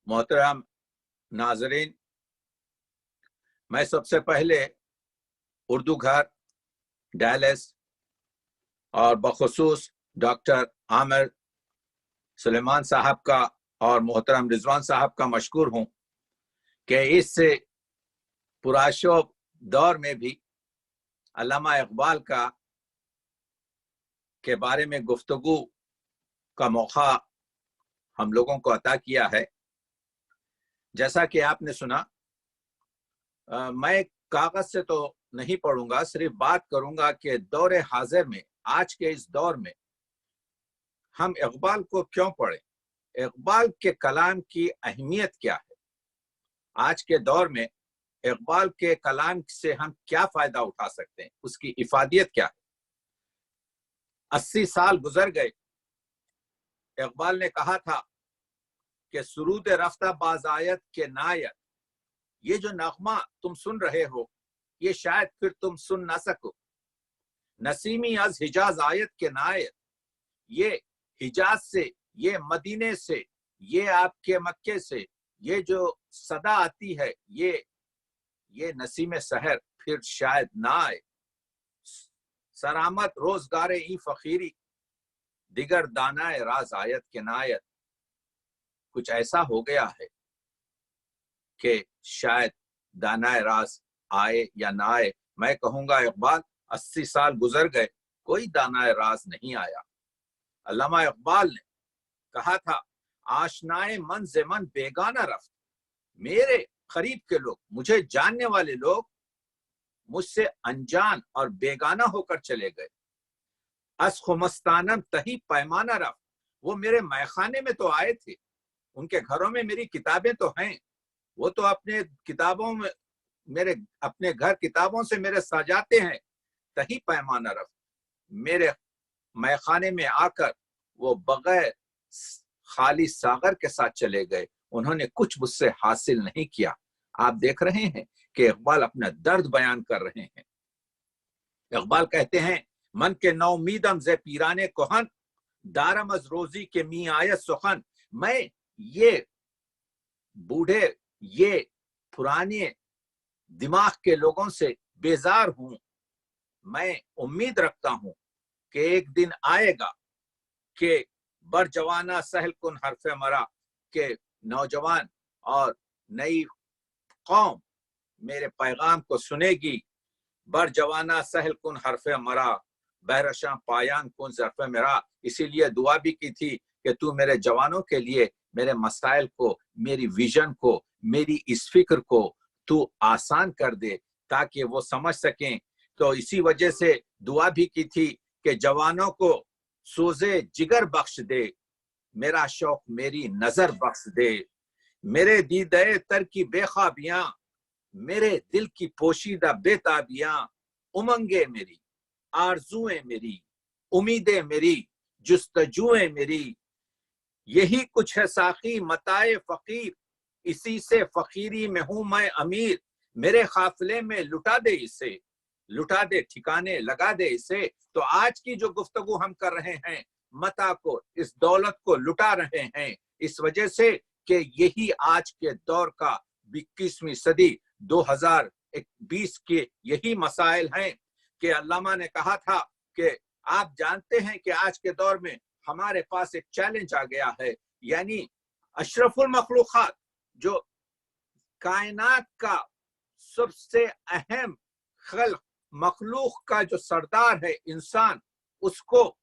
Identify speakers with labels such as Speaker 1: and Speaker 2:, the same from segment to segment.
Speaker 1: मोहतरम नाजरीन, मैं सबसे पहले उर्दू घर डैलस और बखुसूस डॉक्टर आमिर सुलेमान साहब का और मोहतरम रिजवान साहब का मशकूर हूँ कि इस पुराशोभ दौर में भी अल्लामा इकबाल के बारे में गुफ्तगू का मौका हम लोगों को अता किया है। जैसा कि आपने सुना, मैं कागज से तो नहीं पढ़ूंगा, सिर्फ बात करूंगा कि दौरे हाजिर में, आज के इस दौर में हम इकबाल को क्यों पढ़ें, इकबाल के कलाम की अहमियत क्या है, आज के दौर में इकबाल के कलाम से हम क्या फायदा उठा सकते हैं, उसकी इफादियत क्या है। 80 साल गुजर गए। इकबाल ने कहा था कि सुरूद रफ्ता बाज़ायत के नायत, ये जो नगमा तुम सुन रहे हो ये शायद फिर तुम सुन ना सको। नसीमी अज हिजाज आयत के नायत, ये हिजाज से, ये मदीने से, ये आपके मक्के से ये जो सदा आती है, ये नसीम सहर फिर शायद ना आए। सरामत रोजगारे ई फकीरी, दिगर दानाए राज आयत के नायत। कुछ ऐसा हो गया है कि शायद दानाए राज आए या ना आए। मैं कहूंगा इकबाल 80 साल गुजर गए, कोई दानाए राज नहीं आया। अल्लामा इकबाल ने कहा था, आशनाए मन से मन बेगाना रफ्त, मेरे करीब के लोग, मुझे जानने वाले लोग मुझसे अनजान और बेगाना होकर चले गए। अस खुमस्तानम तही पैमाना रफ्त, वो मेरे मैखाने में तो आए थे, उनके घरों में मेरी किताबें तो हैं, वो तो अपने किताबों में, मेरे अपने घर किताबों से मेरे सजाते हैं। तही पैमाना रफ्त, मेरे मैखाने में आकर वो बगैर खाली सागर के साथ चले गए, उन्होंने कुछ मुझसे हासिल नहीं किया। आप देख रहे हैं कि इकबाल अपना दर्द बयान कर रहे हैं। इकबाल कहते हैं, मन के नौमीदम जे पीराने कोहन, दारम अज रोजी के मी आयत सुखन। मैं ये बूढ़े, ये पुराने दिमाग के लोगों से बेजार हूं। मैं उम्मीद रखता हूं कि एक दिन आएगा कि बर जवाना सहल कुन हरफे मरा, के नौजवान और नई कौम मेरे पैगाम को सुनेगी। बर जवाना सहल कुन हरफे मरा, बहरशा पायान कुन ज़रफ़े मेरा। इसीलिए दुआ भी की थी कि तू मेरे जवानों के लिए मेरे मसाइल को, मेरी विजन को, मेरी इस फिक्र को तू आसान कर दे ताकि वो समझ सकें। तो इसी वजह से दुआ भी की थी कि जवानों को सोजे जिगर बख्श दे, मेरा शौक मेरी नजर बख्श दे। मेरे दीदे तर की बेख्वाबियां, मेरे दिल की पोशीदा बेताबियां, उमंगे मेरी, आरजुएं मेरी, उम्मीदें मेरी, जुस्तजुएं मेरी। यही कुछ है साकी मताए फकीर, इसी से फकीरी में हूं मैं अमीर। मेरे काफिले में लुटा दे इसे, लुटा दे ठिकाने लगा दे इसे। तो आज की जो गुफ्तगू हम कर रहे हैं, मता को, इस दौलत को लुटा रहे हैं, इस वजह से कि यही आज के दौर का 21वीं सदी 2020 के यही मसाइल हैं कि अल्लामा ने कहा था कि आप जानते हैं कि आज के दौर में हमारे पास एक चैलेंज आ गया है, यानी अशरफुल मखलूकात, जो कायनात का सबसे अहम खल्क मखलूक का जो सरदार है इंसान, उसको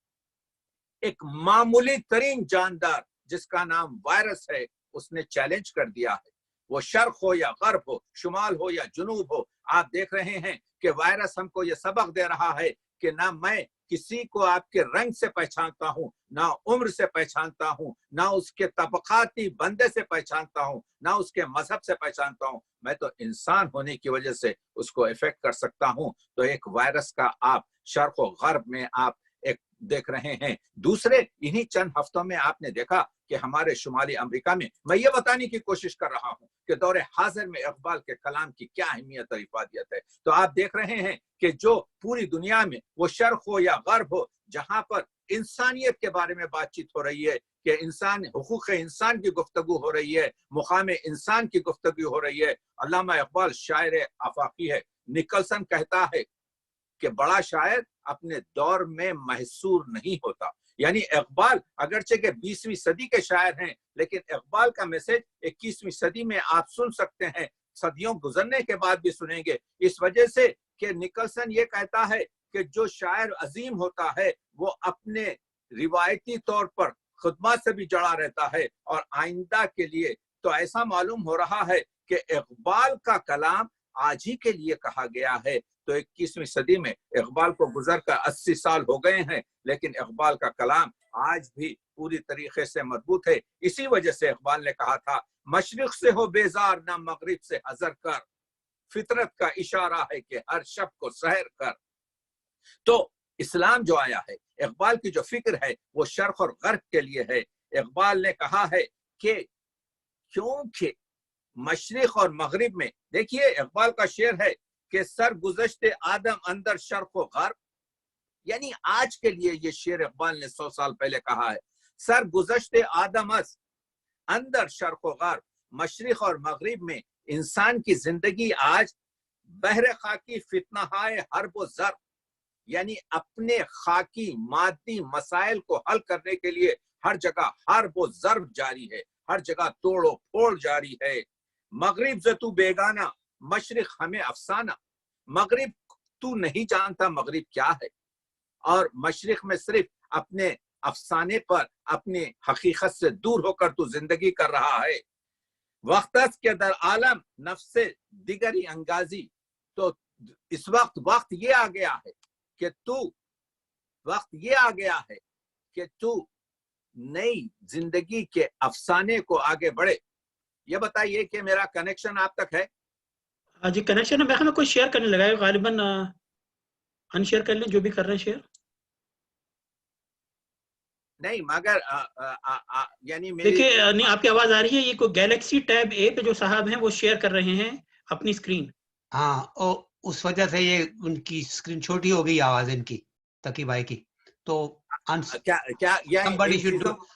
Speaker 1: एक मामूली तरीन जानदार जिसका नाम वायरस है, उसने चैलेंज कर दिया है। वो शर्क हो या गर्ब हो, शुमाल हो या जुनूब हो, आप देख रहे हैं कि वायरस हमको ये सबक दे रहा है कि ना मैं किसी को आपके रंग से पहचानता हूं, ना उम्र से पहचानता हूं, ना उसके तबकाती बंदे से पहचानता हूं, ना उसके मजहब से पहचानता हूं। मैं तो इंसान होने की वजह से उसको इफेक्ट कर सकता हूं। तो एक वायरस का आप शर्क व गर्ब में आप एक देख रहे हैं। दूसरे, इन्हीं चंद हफ्तों में आपने देखा कि हमारे शुमाली अमेरिका में, मैं ये बताने की कोशिश कर रहा हूं कि दौरे हाजिर में इकबाल के कलाम की क्या अहमियत और इफादियत है। तो आप देख रहे हैं कि जो पूरी दुनिया में वो शर्क हो या गर्ब हो, जहां पर इंसानियत के बारे में बातचीत हो रही है, کہ انسان حقوق انسان کی گفتگو ہو رہی ہے، مقام انسان کی گفتگو ہو رہی ہے۔ علامہ اقبال شاعر آفاقی ہے۔ نکلسن کہتا ہے کہ بڑا شاعر اپنے دور میں محصور نہیں ہوتا۔ یعنی اقبال اگرچہ کہ 20ویں صدی کے شاعر ہیں، لیکن اقبال کا میسج 21ویں صدی میں آپ سن سکتے ہیں، صدیوں گزرنے کے بعد بھی سنیں گے۔ اس وجہ سے کہ نکلسن یہ کہتا ہے کہ جو شاعر عظیم ہوتا ہے وہ اپنے روایتی طور پر خدمات سے بھی جڑا رہتا ہے، اور آئندہ کے لیے تو ایسا معلوم ہو رہا ہے کہ اقبال کا کلام آج ہی کے لیے کہا گیا ہے۔ تو 21ویں صدی میں اقبال کو گزر کر 80 سال ہو گئے ہیں، لیکن اقبال کا کلام آج بھی پوری طریقے سے مربوط ہے۔ اسی وجہ سے اقبال نے کہا تھا، مشرق سے ہو بیزار نہ مغرب سے حذر کر، فطرت کا اشارہ ہے کہ ہر شب کو سحر کر۔ تو اسلام جو آیا ہے، اقبال کی جو فکر ہے وہ شرق اور غرب کے لیے ہے۔ اقبال نے کہا ہے کہ کیونکہ مشرق اور مغرب میں، دیکھیے اقبال کا شعر ہے کہ سر گزشتے آدم اندر شرق و غرب، یعنی آج کے لیے یہ شعر اقبال نے 100 سال پہلے کہا ہے، سر گزشتے آدم اندر شرق و غرب، مشرق اور مغرب میں انسان کی زندگی آج بحر خاکی فتنہ ہائے حرب و ضرب، یعنی اپنے خاکی مادی مسائل کو حل کرنے کے لیے ہر جگہ حرب و ضرب جاری ہے، ہر جگہ توڑ و پھوڑ جاری ہے۔ مغرب سے تو بیگانہ، مشرق ہمیں افسانہ، مغرب تو نہیں جانتا مغرب کیا ہے، اور مشرق میں صرف اپنے افسانے پر، اپنے حقیقت سے دور ہو کر تو زندگی کر رہا ہے۔ وقت کے در عالم نفس دیگری انگازی، تو اس وقت یہ آ گیا ہے کہ تو نئی زندگی کے افسانے کو آگے بڑھے۔ یہ بتائیے کہ میرا کنیکشن آپ تک ہے؟
Speaker 2: جی کنیکشن ہے، میں کوئی شیئر کرنے لگا ہے، غالباً ان شیئر کر لیں جو بھی کر رہے ہیں شیئر۔
Speaker 1: نہیں مگر یعنی
Speaker 2: دیکھیے نہیں آپ کی آواز آ رہی ہے، یہ کوئی گیلیکسی ٹیب اے پہ جو صاحب ہیں وہ شیئر کر رہے ہیں اپنی اسکرین۔
Speaker 3: ہاں اس وجہ سے یہ ان کی اسکرین چھوٹی ہو گئی، آواز ان کی تقی بھائی کی۔ تو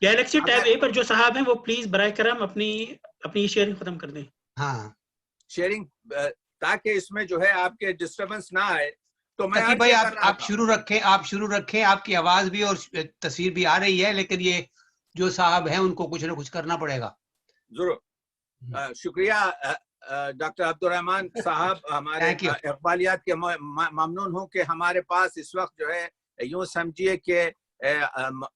Speaker 2: گیلیکسی ٹیب اے پر جو صاحب ہیں وہ پلیز برائے کرم اپنی شیئرنگ ختم کر دیں۔
Speaker 3: ہاں
Speaker 1: شیئرنگ، تاکہ اس میں جو ہے آپ کے ڈسٹربنس نہ آئے۔ تو میں
Speaker 3: بھائی آپ شروع رکھیں، آپ کی آواز بھی اور تصویر بھی آ رہی ہے، لیکن یہ جو صاحب ہیں ان کو کچھ نہ کچھ کرنا پڑے گا۔
Speaker 1: ضرور، شکریہ ڈاکٹر عبدالرحمن صاحب، ہمارے اقبالیات کے ممنون ہوں کہ ہمارے پاس اس وقت جو ہے، یوں سمجھیے کہ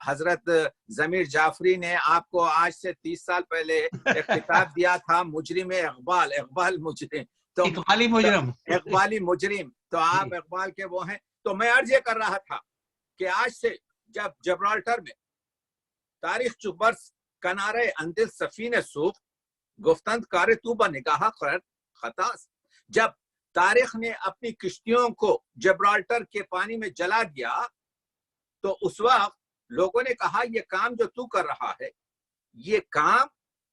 Speaker 1: حضرت ضمیر جعفری نے آپ کو آج سے 30 سال پہلے ایک خطاب دیا تھا، مجرم اقبال مجرم، تو اقبالی مجرم، تو آپ اقبال کے وہ ہیں۔ تو میں عرض یہ کر رہا تھا کہ آج سے جب جبرالٹر میں تاریخ چبرس کنارے اندل سفین سوخ گفتند کار تو با نگاہ خطاس، جب تاریخ نے اپنی کشتیوں کو جبرالٹر کے پانی میں جلا دیا تو اس وقت لوگوں نے کہا یہ کام جو تو کر رہا ہے یہ کام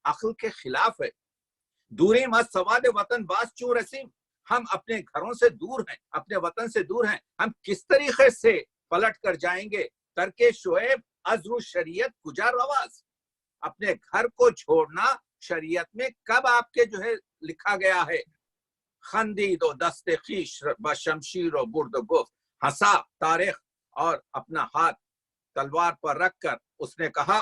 Speaker 1: عقل کے خلاف ہے۔ دوری مت سواد وطن باز چوں رسیم، ہم اپنے گھروں سے دور ہیں، اپنے وطن سے دور ہیں، ہم کس طریقے سے پلٹ کر جائیں گے؟ ترک شعیب ازرو شریعت کجا رواز، اپنے گھر کو چھوڑنا شریعت میں کب آپ کے جو ہے لکھا گیا ہے؟ خندید و دست خیش بشمشیر و برد و گفت، ہنسا تاریخ اور اپنا ہاتھ تلوار پر رکھ کر اس نے کہا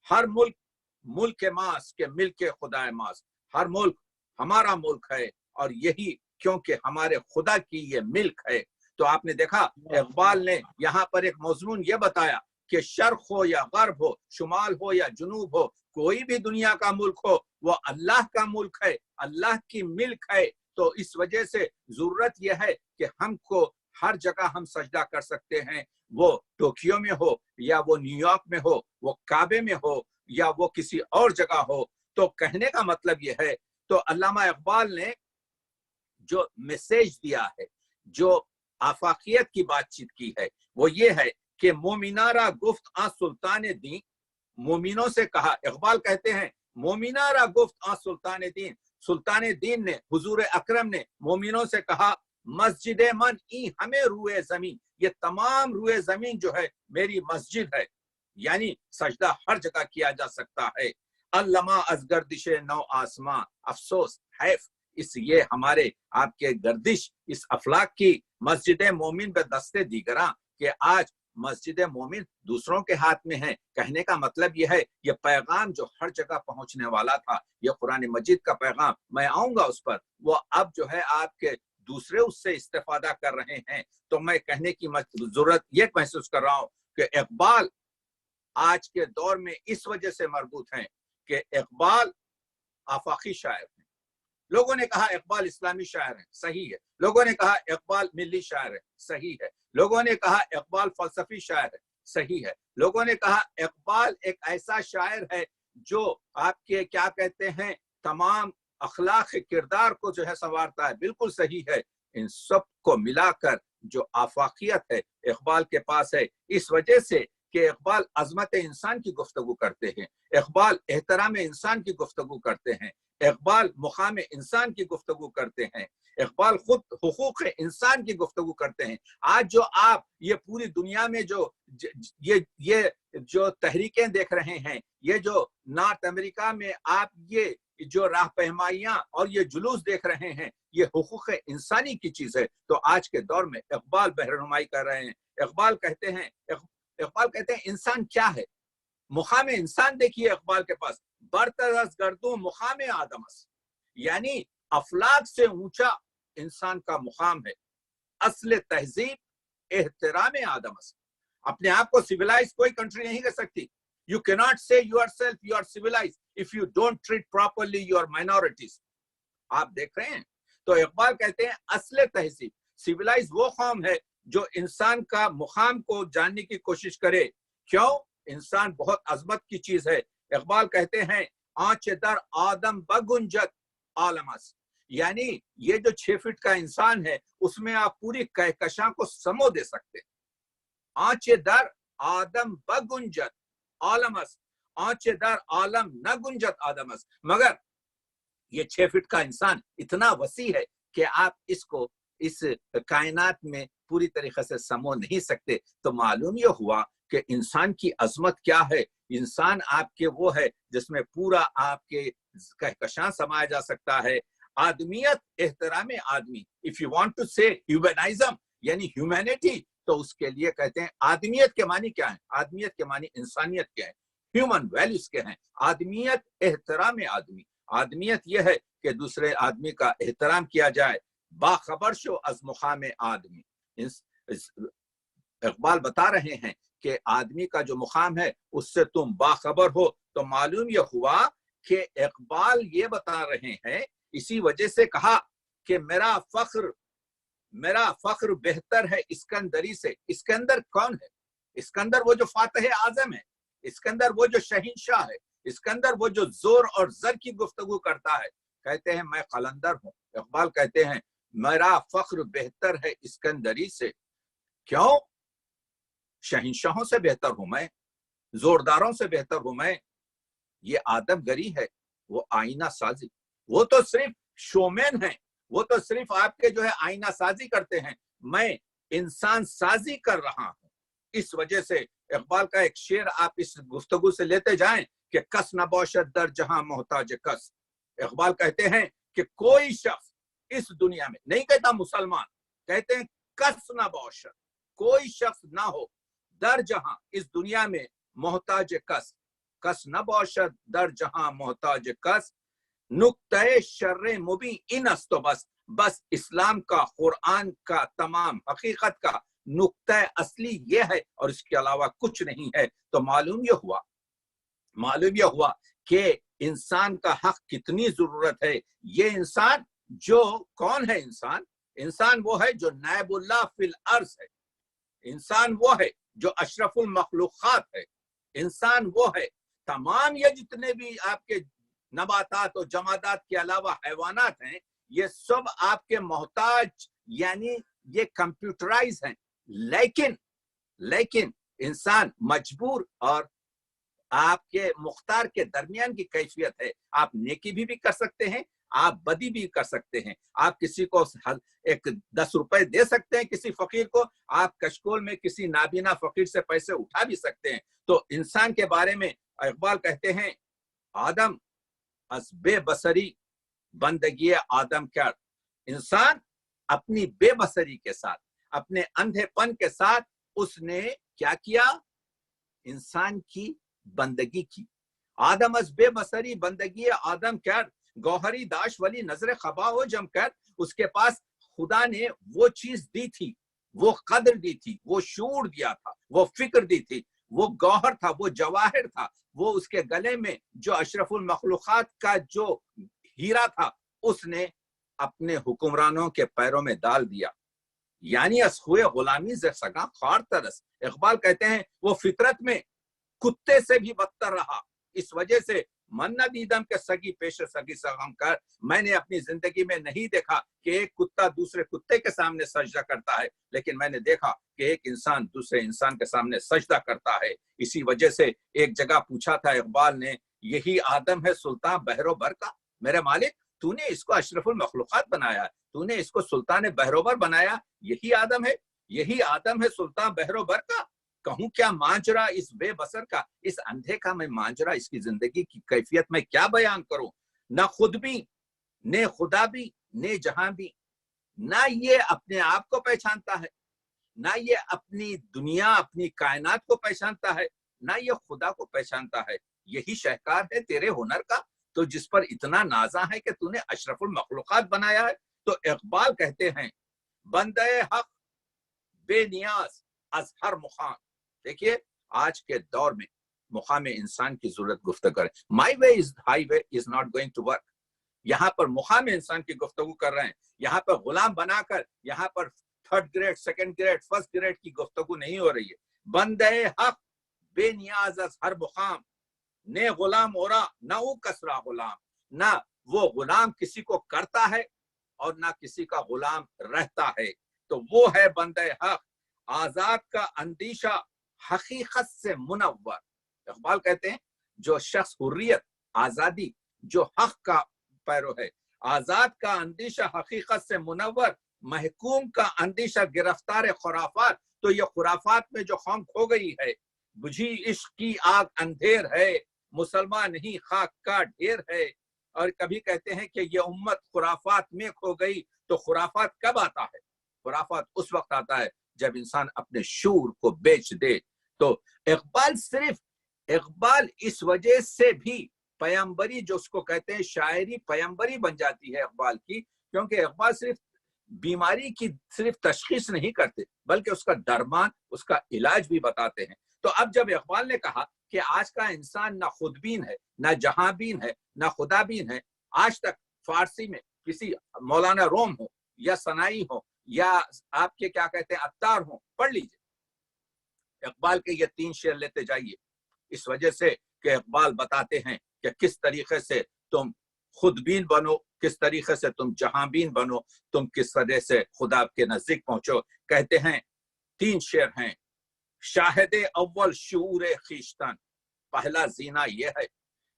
Speaker 1: ہر ملک ماس کے ملک خدا ماس، ہر ملک ہمارا ملک ہے، اور یہی کیونکہ ہمارے خدا کی یہ ملک ہے۔ تو آپ نے دیکھا اقبال نے یہاں پر ایک مضمون یہ بتایا کہ شرق ہو یا غرب ہو، شمال ہو یا جنوب ہو، کوئی بھی دنیا کا ملک ہو، وہ اللہ کا ملک ہے، اللہ کی ملک ہے۔ تو اس وجہ سے ضرورت یہ ہے کہ ہم کو ہر جگہ ہم سجدہ کر سکتے ہیں، وہ ٹوکیو میں ہو یا وہ نیو یارک میں ہو، وہ کعبے میں ہو یا وہ کسی اور جگہ ہو۔ تو کہنے کا مطلب یہ ہے، تو علامہ اقبال نے جو میسیج دیا ہے، جو آفاقیت کی بات چیت کی ہے، وہ یہ ہے کہ مومنارا گفت آن سلطان دین، مومنوں سے کہا، اقبال کہتے ہیں مومنارا گفت آن سلطان دین، سلطان دین نے، حضور اکرم نے مومنوں سے کہا مسجد من ای ہمیں روئے زمین، یہ تمام روئے زمین جو ہے میری مسجد ہے، यानी सजदा हर जगह किया जा सकता है। अल्लमा अज गर्दिश नौ आसमां, अफसोस हैफ इस ये हमारे आपके गर्दिश इस अफलाक की मस्जिद मोमिन पे दस्ते दीगरा कि आज मस्जिद मोमिन दूसरों के हाथ में है। कहने का मतलब यह है, ये पैगाम जो हर जगह पहुंचने वाला था, ये कुरान मजीद का पैगाम, मैं आऊंगा उस पर, वो अब जो है आपके दूसरे उससे इस्तेफादा कर रहे हैं। तो मैं कहने की जरूरत ये महसूस कर रहा हूँ कि इकबाल आज के दौर में इस वजह से मरबूत हैं कि इकबाल आफाकी शायर हैं। लोगों ने कहा इकबाल इस्लामी शायर है, सही है। लोगों ने कहा इकबाल मिली शायर है, सही है। लोगों ने कहा इकबाल फलसफी शायर है, सही है। लोगों ने कहा इकबाल एक ऐसा शायर है जो आपके क्या कहते हैं तमाम अखलाक किरदार को जो है संवारता है, बिल्कुल सही है। इन सब को मिलाकर जो आफाकियत है इकबाल के पास है, इस वजह से कि इकबाल अजमत इंसान की गुफ्तगू करते हैं, इकबाल एहतराम इंसान की गुफ्तगू करते हैं, इकबाल मुकाम इंसान की गुफ्तगू करते हैं, इकबाल खुद हुकूक इंसान की गुफ्तगू करते हैं। आज जो आप ये पूरी दुनिया में जो ये जो तहरीकें देख रहे हैं, ये जो नॉर्थ अमेरिका में आप ये जो राहपहमाइयां और ये जुलूस देख रहे हैं, ये हुकूक इंसानी की चीज है। तो आज के दौर में इकबाल बहरनुमाई कर रहे हैं। इकबाल कहते हैं इंसान क्या है, मुकाम इंसान देखिए इकबाल के पास, बरतरस गर्दू मुकाम आदमस, यानी अफलाक से ऊंचा इंसान का मुकाम है। असले तहजीब एहतराम आदमस, अपने आप को सिविलाइज कोई कंट्री नहीं कर सकती। You cannot say yourself you are civilized if you don't treat properly your minorities. आप देख रहे हैं। तो इकबाल कहते हैं असले तहजीब, सिविलाइज वो कौम है जो इंसान का मुकाम को जानने की कोशिश करे। क्यों? इंसान बहुत अजमत की चीज है। इकबाल कहते हैं आंचे दर आदम बगुंजत आलमस, यानी ये जो 6 फीट का इंसान है उसमें आप पूरी कहकशां को समो दे सकते हैं। आंचे दर आदम बगुंजत आलमस, आंचे दर आलम न गुंजत आदमस, मगर ये 6 फीट का इंसान इतना वसी है कि आप इसको इस कायनात में पूरी तरीके से समो नहीं सकते। तो मालूम ये हुआ कि इंसान की अजमत क्या है। इंसान आपके वो है जिसमें पूरा आपके कहकशां समाया जा सकता है। आदमियत एहतराम आदमी, इफ यू वांट टू से ह्यूमनिज्म यानी ह्यूमैनिटी, तो उसके लिए कहते हैं आदमियत के मानी क्या है। आदमियत के मानी इंसानियत क्या है, ह्यूमन वैल्यूज क्या है। आदमियत एहतराम आदमी, आदमियत यह है कि दूसरे आदमी का एहतराम किया जाए। बाखबर शो अज मुकाम आदमी, इकबाल बता रहे हैं कि आदमी का जो मुकाम है उससे तुम बाखबर हो। तो मालूम यह हुआ कि इकबाल ये बता रहे हैं, इसी वजह से कहा कि मेरा फख्र बेहतर है इस्कंदरी से। इस्कंदर कौन है? इस्कंदर वो जो फातह आजम है, इस्कंदर वो जो शहीनशाह है, इस्कंदर वो जो जोर और जर की गुफ्तगू करता है। कहते हैं मैं कलंदर हूं। इकबाल कहते हैं मेरा फख्र बेहतर है इस्कंदरी से। क्यों? शहीनशाहों से बेहतर हूं मैं, जोरदारों से बेहतर हूं मैं। ये आदमगरी है, वो आईना साजी। वो तो सिर्फ शोमैन है, वो तो सिर्फ आपके जो है आईना साजी करते हैं, मैं इंसान साजी कर रहा हूं। इस वजह से इकबाल का एक शेर आप इस गुफ्तगू से लेते जाएं कि कस न बौशत दर जहां मोहताज कस। इकबाल कहते हैं कि कोई शख्स इस दुनिया में, नहीं कहता मुसलमान, कहते हैं कस न बौशत, कोई शख्स ना हो दर जहां इस दुनिया में मोहताज कस, कस न बौशत दर जहां मोहताज कस, नुक्ते शर्रे मुबी इन अस्तो बस इस्लाम का, कुरान का, तमाम हकीकत का नुक्ता असली ये है और इसके अलावा कुछ नहीं है। तो मालूम यह हुआ कि इंसान का हक कितनी जरूरत है। ये इंसान जो कौन है? इंसान वो है जो नायबुल्लाह फिल अर्ज है। इंसान वो है जो अशरफुल मखलूकात है। इंसान वो है, तमाम ये जितने भी आपके नबातात और जमादात के अलावा हैवानात हैं, ये सब आपके मोहताज यानी ये कंप्यूटराइज हैं। लेकिन इंसान मजबूर और आपके मुख्तार के दरमियान की कैफियत है। आप नेकी भी कर सकते हैं, آپ بدی بھی کر سکتے ہیں. آپ کسی کو ایک 10 روپے دے سکتے ہیں کسی فقیر کو, آپ کشکول میں کسی نابینا فقیر سے پیسے اٹھا بھی سکتے ہیں. تو انسان کے بارے میں اقبال کہتے ہیں آدم از بے بصری بندگی آدم کرد. انسان اپنی بے بصری کے ساتھ, اپنے اندھے پن کے ساتھ اس نے کیا کیا؟ انسان کی بندگی کی. آدم از بے بصری بندگی آدم کرد گوہری داش ولی نظر خبا ہو جم کر. اس کے پاس خدا نے وہ چیز دی تھی, وہ قدر دی تھی, وہ شعور دیا تھا, وہ فکر دی تھی, وہ گوہر تھا, وہ جواہر تھا, وہ اس کے گلے میں جو اشرف المخلوقات کا جو ہیرا تھا اس نے اپنے حکمرانوں کے پیروں میں ڈال دیا. یعنی از ہوئے غلامی ز سگاں خار ترس. اقبال کہتے ہیں وہ فطرت میں کتے سے بھی بدتر رہا. اس وجہ سے من نہ دیدم کہ سگی پیش سگی سغم کر. میں نے اپنی زندگی میں نہیں دیکھا کہ ایک کتا دوسرے کتے کے سامنے سجدہ کرتا ہے, لیکن میں نے دیکھا کہ ایک انسان دوسرے انسان کے سامنے سجدہ کرتا ہے. اسی وجہ سے ایک جگہ پوچھا تھا اقبال نے, یہی آدم ہے سلطان بحر و بر کا. میرے مالک تو نے اس کو اشرف المخلوقات بنایا, تو نے اس کو سلطان بحر و بر بنایا, یہی آدم ہے, یہی آدم ہے سلطان بحر و بر کا. کہوں کیا ماجرا اس بے بصر کا, اس اندھے کا میں ماجرا, اس کی زندگی کی کیفیت میں کیا بیان کروں؟ نہ خود بھی, نہ خدا بھی, نہ جہاں بھی. نہ یہ اپنے آپ کو پہچانتا ہے, نہ یہ اپنی دنیا اپنی کائنات کو پہچانتا ہے, نہ یہ خدا کو پہچانتا ہے. یہی شہکار ہے تیرے ہنر کا, تو جس پر اتنا نازا ہے کہ تو نے اشرف المخلوقات بنایا ہے. تو اقبال کہتے ہیں بندے حق بے نیاز از ہر مقام. دیکھیے آج کے دور میں مقام انسان کی ضرورت گفتگو کریں. My way is highway is not going to work. یہاں پر مقام انسان کی گفتگو کر رہے ہیں, یہاں پر غلام بنا کر یہاں پر 3rd grade 2nd grade 1st grade کی گفتگو نہیں ہو رہی ہے. بندے حق بے نیاز از ہر مقام نے غلام اورا نہ وہ کسرا غلام. نہ وہ غلام کسی کو کرتا ہے اور نہ کسی کا غلام رہتا ہے. تو وہ ہے بندے حق, آزاد کا اندیشہ حقیقت سے منور. اقبال کہتے ہیں جو شخص حریت, آزادی, جو حق کا پیرو ہے, آزاد کا اندیشہ حقیقت سے منور, محکوم کا اندیشہ گرفتار خرافات. تو یہ خرافات میں جو قوم کھو گئی ہے, بجھی عشق کی آگ اندھیر ہے, مسلمان نہیں خاک کا ڈھیر ہے. اور کبھی کہتے ہیں کہ یہ امت خرافات میں کھو گئی. تو خرافات کب آتا ہے؟ خرافات اس وقت آتا ہے جب انسان اپنے شعور کو بیچ دے. تو اقبال اس وجہ سے بھی پیمبری, جو اس کو کہتے ہیں شاعری پیمبری بن جاتی ہے اقبال کی, کیونکہ اقبال صرف بیماری کی صرف تشخیص نہیں کرتے بلکہ اس کا درمان, اس کا علاج بھی بتاتے ہیں. تو اب جب اقبال نے کہا کہ آج کا انسان نہ خود بین ہے, نہ جہاں بین ہے, نہ خدا بین ہے. آج تک فارسی میں کسی مولانا روم ہو یا سنائی ہو یا آپ کے کیا کہتے ہیں عطار ہوں, پڑھ لیجئے اقبال کے یہ 3 شعر لیتے جائیے. اس وجہ سے کہ اقبال بتاتے ہیں کہ کس طریقے سے تم خود بین بنو, کس طریقے سے تم جہاں بین بنو, تم کس طرح سے خدا کے نزدیک پہنچو. کہتے ہیں 3 شعر ہیں. شاہد اول شعور خیشتن, پہلا زینہ یہ ہے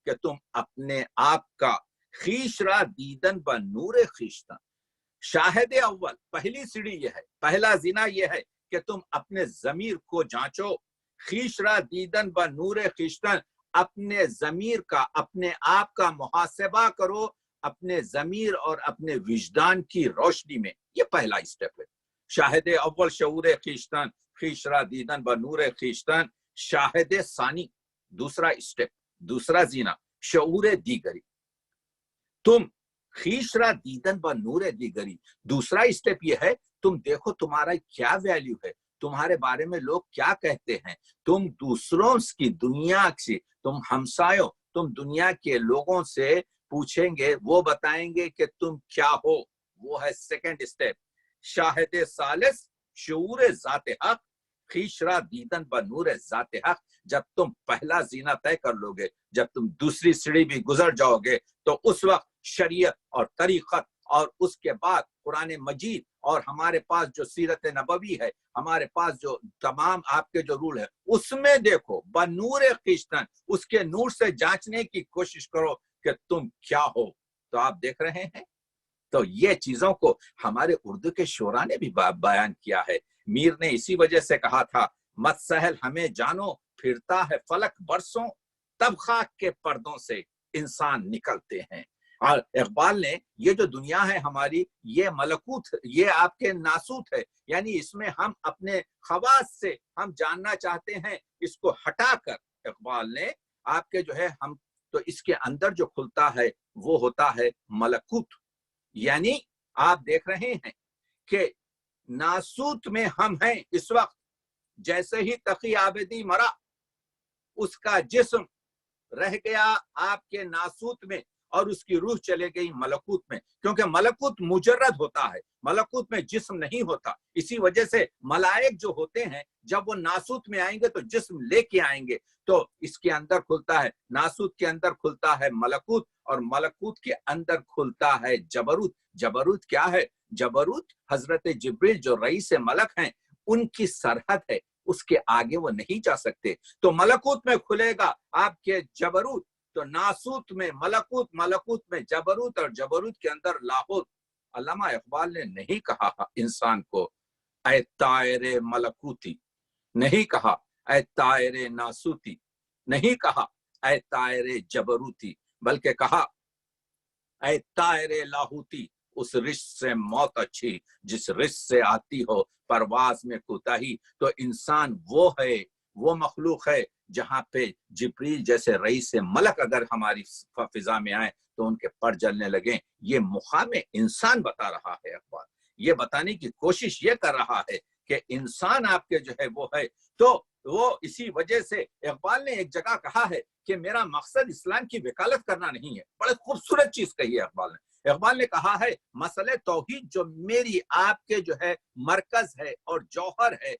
Speaker 1: کہ تم اپنے آپ کا خیش را دیدن با نور خیشتن. شاہد اول, پہلی سیڑھی یہ ہے, پہلا زینہ یہ ہے کہ تم اپنے ضمیر کو جانچو. خیش را دیدن با نور خیشتن, اپنے ضمیر کا, اپنے آپ کا محاسبہ کرو اپنے ضمیر اور اپنے وجدان کی روشنی میں. یہ پہلا اسٹیپ ہے. شاہد اول شعور خیشتن, خیش را دیدن با نور خیشتن. شاہد ثانی, دوسرا اسٹیپ, دوسرا زینہ, شعور دیگری. تم خیش را دیدن با نور دیگری, دوسرا اسٹیپ یہ ہے تم دیکھو تمہارا کیا ویلیو ہے, تمہارے بارے میں لوگ کیا کہتے ہیں. تم دوسروں کی دنیا سے, تم ہمسایوں, تم دنیا کے لوگوں سے پوچھیں گے, وہ بتائیں گے کہ تم کیا ہو. وہ ہے 2nd اسٹیپ. شاہد ثالث شعور ذات حق, خیش را دیدن با نور ذات حق. جب تم پہلا زینہ طے کر لو گے, جب تم دوسری سیڑھی بھی گزر جاؤ گے, تو اس وقت شریعت اور طریقت اور اس کے بعد قرآن مجید اور ہمارے پاس جو سیرت نبوی ہے, ہمارے پاس جو تمام آپ کے جو رول ہے, اس میں دیکھو بنور خیشتن, اس کے نور سے جانچنے کی کوشش کرو کہ تم کیا ہو. तो आप देख रहे हैं। तो ये चीजों को हमारे उर्दू के शोरा ने भी बयान किया है। मीर ने इसी वजह से कहा था, मत सहल हमें जानो फिरता है फलक बरसों, तब खाक के पर्दों से इंसान निकलते हैं। और इकबाल ने ये जो दुनिया है हमारी, ये मलकूत, ये आपके नासूत है, यानी इसमें हम अपने खवास से हम जानना चाहते हैं, इसको हटाकर इकबाल ने आपके जो है हम तो इसके अंदर जो खुलता है वो होता है मलकूत। यानी आप देख रहे हैं कि नासूत में हम हैं इस वक्त। जैसे ही तकी आबिदी मरा, उसका जिस्म रह गया आपके नासूत में और उसकी रूह चले गई मलकूत में, क्योंकि मलकूत मुजर्रद होता है, मलकूत में जिस्म नहीं होता। इसी वजह से मलाइक जो होते हैं जब वो नासूत में आएंगे तो जिस्म लेके आएंगे, तो इसके अंदर खुलता है, नासूत के अंदर खुलता है मलकूत, और मलकूत के अंदर खुलता है जबरूत। जबरूत क्या है? जबरूत हजरत जिब्रील जो रईस मलक हैं उनकी सरहद है, उसके आगे वो नहीं जा सकते। तो मलकूत में खुलेगा आपके जबरूत, तो नासूत में मलकूत, मलकूत में जबरूत, और जबरूत के अंदर लाहौत। अल्लामा इकबाल ने नहीं कहा इंसान को ऐ तायरे मलकूती, नहीं कहा ऐ तायरे नासूती, नहीं कहा ऐ तायरे जबरूती, बल्कि कहा ऐ तायरे लाहूती, उस रिश्त से मौत अच्छी जिस रिश्त से आती हो परवाज में कोताही। तो इंसान वो है, वो मखलूक है जहां पे जिब्रील जैसे रईस मलक अगर हमारी फिजा में आए तो उनके पर जलने लगे। ये मुकाम इंसान बता रहा है इकबाल, ये बताने की कोशिश ये कर रहा है कि इंसान आपके जो है वो है। तो वो इसी वजह से इकबाल ने एक जगह कहा है कि मेरा मकसद इस्लाम की वकालत करना नहीं है। बड़े खूबसूरत चीज कही है इकबाल ने। इकबाल ने कहा है मसले तौहीद जो मेरी आपके जो है मरकज है और जौहर है,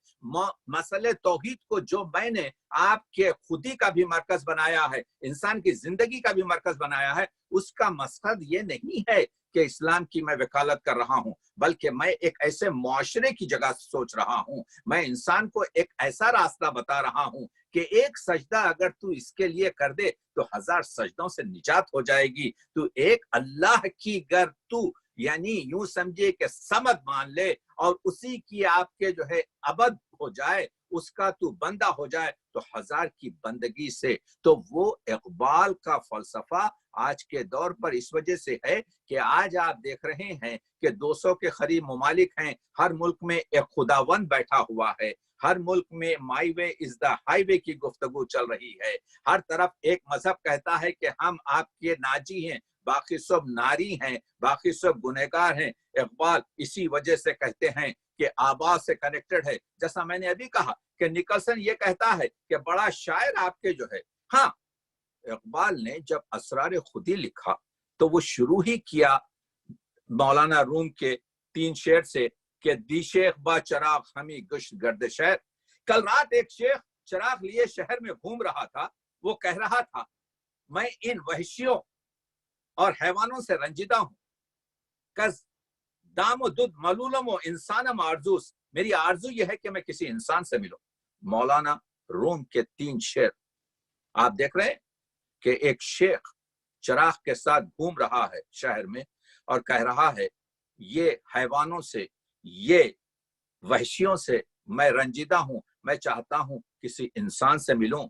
Speaker 1: मसले तौहीद को जो मैंने आपके खुदी का भी मरकज बनाया है, इंसान की जिंदगी का भी मरकज बनाया है, उसका मकसद ये नहीं है कि इस्लाम की मैं वकालत कर रहा हूं, बल्कि मैं एक ऐसे मुआशरे की जगह सोच रहा हूं। मैं इंसान को एक ऐसा रास्ता बता रहा हूं कि एक सजदा अगर तू इसके लिए कर दे तो 1000 सजदों से निजात हो जाएगी। तू एक अल्लाह की गर तू यानी यूं समझे कि समद मान ले और उसी की आपके जो है अबद हो जाए, उसका तू बंदा हो जाए, तो 1000 की बंदगी से। तो वो इकबाल का फलसफा आज के दौर पर इस वजह से है कि आज आप देख रहे हैं कि 200 के करीब ममालिक हैं, हर मुल्क में एक खुदावंद बैठा हुआ है, हर मुल्क में माई वे इज द हाईवे की गुफ्तगू चल रही है। हर तरफ एक मजहब कहता है कि हम आपके नाजी हैं, बाकी सब नारी हैं, बाकी सब गुनहगार हैं। इकबाल इसी वजह से कहते हैं कि आवाज से कनेक्टेड है। जैसा मैंने अभी कहा कि निकलसन ये कहता है कि बड़ा शायर आपके जो है। हाँ, इकबाल ने जब असरार खुदी लिखा तो वो शुरू ही किया मौलाना रूम के 3 शेर से कि दी शेख बा चराग हमी गुश्त गर्द शहर। कल रात एक शेख चराग लिए शहर में घूम रहा था, वो कह रहा था मैं इन वहशियों और हैवानों से रंजीदा हूं, कस दाम दुद मलूलम व इंसानम आरजूस, मेरी आरजू यह है कि मैं किसी इंसान से मिलूं। मौलाना रूम के 3 शेर आप देख रहे हैं कि एक शेख चराग के साथ घूम रहा है शहर में और कह रहा है ये हैवानों से, ये वहशियों से मैं रंजीदा हूं, मैं चाहता हूं किसी इंसान से मिलूं।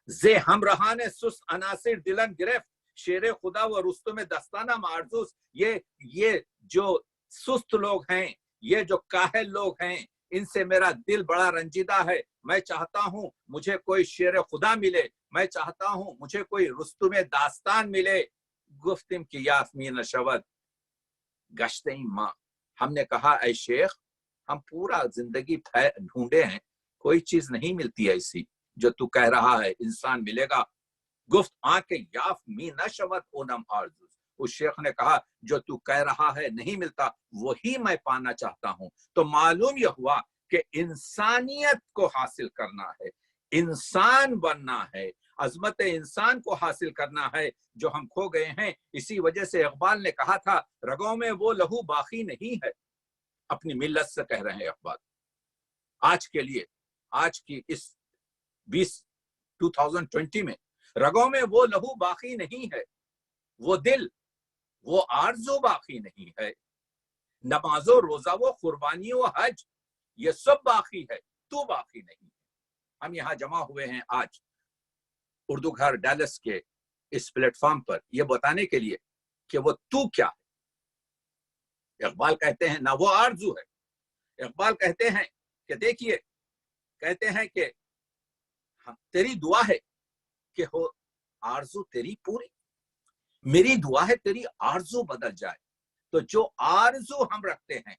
Speaker 1: जे हम रहाने सुस्त अनासिर दिलन गिरफ्त, शेर खुदा व रुस्तुम दस्ताना मारजूस, ये जो सुस्त लोग हैं, ये जो काहिल लोग हैं, इनसे मेरा दिल बड़ा रंजीदा है। मैं चाहता हूं मुझे कोई शेर खुदा मिले, मैं चाहता हूं मुझे कोई रुस्तुम दास्तान मिले। गुफ्तिम की यास्मीन शवद गश्ते माँ, हमने कहा ऐ शेख हम पूरा जिंदगी ढूंढे हैं, कोई चीज नहीं मिलती ऐसी जो तू कह रहा है इंसान मिलेगा। गुफ्त आके याफ मी न शवत ओनम आरज़ू, उस शेख ने कहा जो तू कह रहा है नहीं मिलता वही मैं पाना चाहता हूं। तो मालूम यह हुआ कि इंसानियत को हासिल करना है, इंसान बनना है, अजमत इंसान को हासिल करना है जो हम खो गए हैं। इसी वजह से इकबाल ने कहा था रगों में वो लहू बाकी नहीं है। अपनी मिल्लत से कह रहे हैं इकबाल आज के लिए, आज की इस 2020 में रगों में वो लहू बाकी नहीं है, वो दिल, वो आरज़ू बाकी नहीं है। नमाजो रोजा वो कुर्बानी व हज ये सब बाकी है, तू बाकी नहीं है। हम यहाँ जमा हुए हैं आज उर्दू घर डैलस के इस प्लेटफॉर्म पर ये बताने के लिए कि वो तू क्या है। इकबाल कहते हैं ना वो आरज़ू है, इकबाल कहते हैं कि देखिए, कहते हैं कि तेरी दुआ है कि हो आरज़ू तेरी पूरी, मेरी दुआ है तेरी आरज़ू बदल जाए। तो जो आरज़ू हम रखते हैं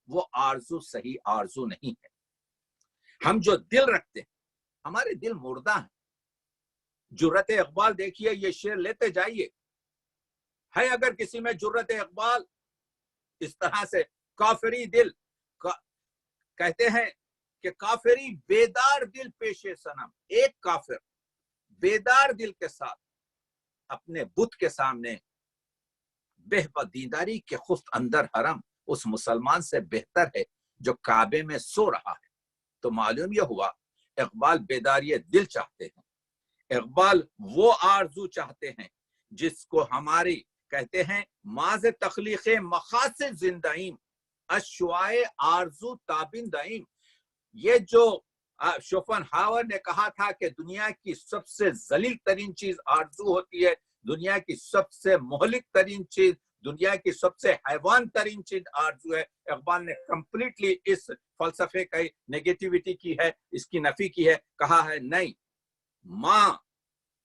Speaker 1: वो आरज़ू सही आरज़ू नहीं है। हम जो दिल रखते हैं, हमारे दिल मुर्दा है। जुर्रत इकबाल देखिए, ये शेर लेते जाइए, है अगर किसी में जुर्रत इकबाल इस तरह से काफिरी दिल कहते हैं कि काफिरी बेदार दिल पेशे सनम, एक काफिर बेदार दिल के साथ अपने बुत के सामने बेहबदीदारी के खुफ्त अंदर हरम उस मुसलमान से बेहतर है जो काबे में सो रहा है। तो मालूम यह हुआ इकबाल बेदारी दिल चाहते हैं, इकबाल वो आरज़ू चाहते हैं जिसको हमारी कहते हैं माज तखलीक़ मखासिद जिंदाइम अशवाए आरज़ू ताबिंदाइम। ये जो शोपेनहावर ने कहा था कि दुनिया की सबसे जलील तरीन चीज आरज़ू होती है, दुनिया की सबसे मोहलिक तरीन चीज, दुनिया की सबसे हैवान तरीन चीज आरज़ू है। इकबाल ने कंप्लीटली इस फलसफे का नेगेटिविटी की है, इसकी नफी की है, कहा है नहीं, माँ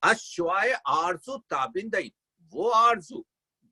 Speaker 1: अश्वाए आरज़ू ताबिंदई, वो आरज़ू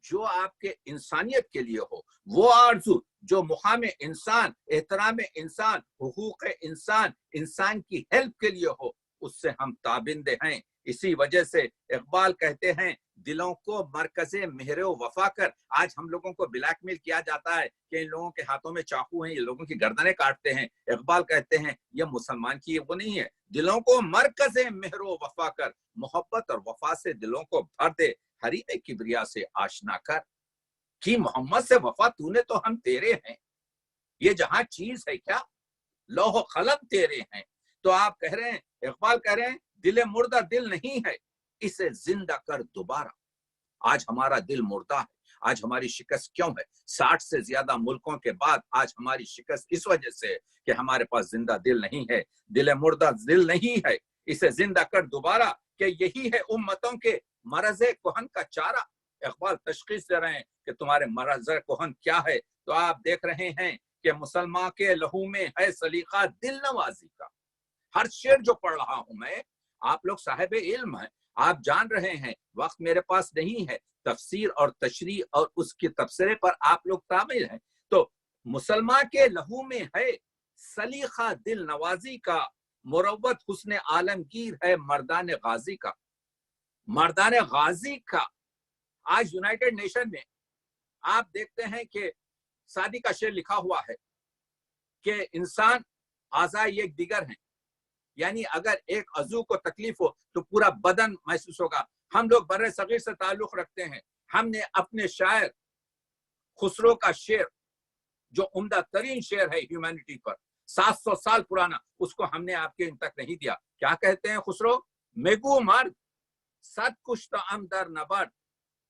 Speaker 1: जो आपके इंसानियत के लिए हो, वो आरज़ू जो मुकाम इंसान, एहतराम इंसान, हुकूक इंसान, इंसान की हेल्प के लिए हो, उससे हम ताबिंदे हैं। इसी वजह से इकबाल कहते हैं दिलों को मरकज़े मेहर वफा कर। आज हम लोगों को ब्लैकमेल किया जाता है कि इन लोगों के हाथों में चाकू हैं, ये लोगों की गर्दनें काटते हैं। इकबाल कहते हैं ये मुसलमान की वो नहीं है, दिलों को मरकज़े मेहर वफा कर, मोहब्बत और वफा से दिलों को भर दे, हरीम किबरिया से आशना कर कि मोहम्मद से वफा तूने तो हम तेरे हैं, ये जहां चीज है क्या, लौह कलम तेरे हैं। तो आप कह रहे हैं, इकबाल कह रहे हैं दिल मुर्दा दिल नहीं है, इसे जिंदा कर दोबारा। आज हमारा दिल मुर्दा है, आज हमारी शिकस्त क्यों है? 60 से ज्यादा मुल्कों के बाद आज हमारी शिकस्त इस वजह से कि हमारे पास जिंदा दिल नहीं है। दिल मुर्दा दिल नहीं है, इसे जिंदा कर दोबारा, कि यही है उम्मतों के मरज़े कोहन का चारा। इकबाल तशखीस दे रहे हैं कि तुम्हारे मरज़े कोहन क्या है। तो आप देख रहे हैं कि मुसलमान के लहू में है सलीका दिल नवाजी का। हर शेर जो पढ़ रहा हूं मैं, आप लोग साहिब इल्म हैं, आप जान रहे हैं, वक्त मेरे पास नहीं है, तफसीर और तशरीह और उसके तबसरे पर आप लोग तामिल हैं। तो मुसलमान के लहू में है सलीका दिल नवाजी का, मुरव्वत हुस्न आलमगीर है मर्दान गाजी का। मर्दान गाजी का आज यूनाइटेड नेशन में आप देखते हैं कि सादी का शेर लिखा हुआ है कि इंसान आज़ाए एक दिगर हैं, यानी अगर एक अज़ू को तकलीफ हो तो पूरा बदन महसूस होगा। हम लोग बर्रे सगीर से ताल्लुक रखते हैं, हमने अपने शायर खुसरो का शेर जो उम्दा तरीन शेर है ह्यूमैनिटी पर, 700 साल पुराना, उसको हमने आपके इन तक नहीं दिया। क्या कहते हैं खुसरो? मेगू मर्द सद कुश्त अमदर नबर्द,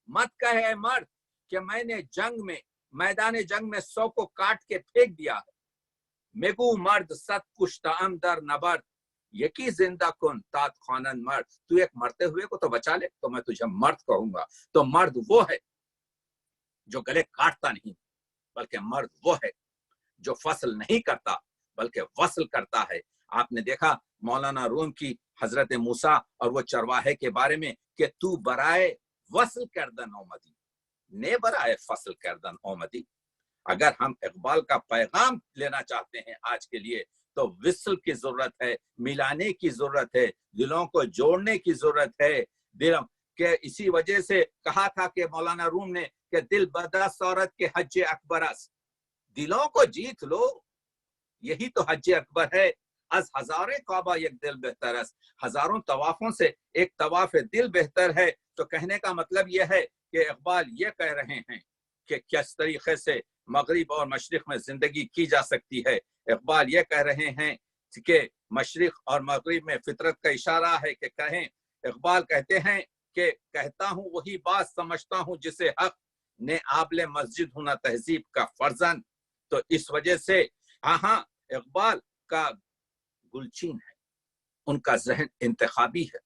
Speaker 1: मत कहे मर्द कि मैंने जंग में, मैदान जंग में 100 को काट के फेंक दिया है। मेगू मर्द सद कुश्त अमदर नबर्द, यकी जिंदा कुन तात खानन मर्द, तू एक मरते हुए को तो बचा ले तो मैं तुझे मर्द कहूंगा। तो मर्द वो है जो गले काटता नहीं, बल्कि मर्द वो है जो फसल नहीं करता बल्कि वसल करता है। आपने देखा मौलाना रूम की हजरत मूसा और वो चरवाहे के बारे में कि तू बराए वसल करदन ओमदी, ने बराए फसल करदन ओमदी। अगर हम इकबाल का पैगाम लेना चाहते हैं आज के लिए तो विसल की जरूरत है, मिलाने की जरूरत है, दिलों को जोड़ने की जरूरत है। दिलों के इसी वजह से कहा था कि मौलाना रूम ने कि दिल बदस औरत के हज अकबरस, दिलों को जीत लो, यही तो हज अकबर है। अज हजारे काबा एक दिल बेहतरस, हजारों तवाफों से एक तवाफ दिल बेहतर है। तो कहने का मतलब यह है कि इकबाल ये कह रहे हैं कि किस तरीके से मगरिब और मशरिक में जिंदगी की जा सकती है। इकबाल ये कह रहे हैं कि मशरिक और मगरिब में फितरत का इशारा है कि कहें। इकबाल कहते हैं कि कहता हूँ वही बात समझता हूँ जिसे हक, نے आबले मस्जिद होना तहजीब का फर्जन। तो इस वजह से हाँ, इकबाल का गुलचीन है, उनका जहन इंतखाबी है,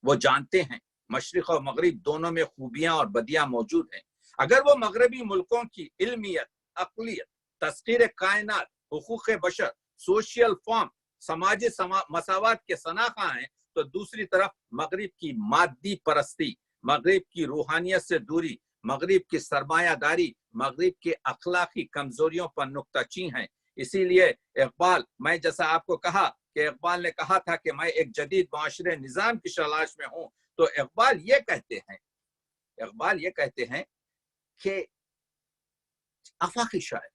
Speaker 1: वो जानते हैं मशरिक और मगरिब दोनों में खूबियां और बदियां मौजूद हैं। अगर वो मगरबी मुल्कों की इल्मियत, अक़लियत, तस्कीर कायनात, हुकूक बशर, सोशल फॉर्म, समाजी मसावत के सनाखा हैं, तो दूसरी तरफ मगरिब की मादी परस्ती, मगरिब की रूहानियत से दूरी, मगरिब की सरमायादारी, मगरिब के अखलाकी कमजोरियों पर नुक्ताचीन हैं। इसीलिए इकबाल, मैं जैसा आपको कहा कि इकबाल ने कहा था कि मैं एक जदीद माशरे निज़ाम की तलाश में हूँ, तो इकबाल ये कहते हैं कि आफाकी शायर,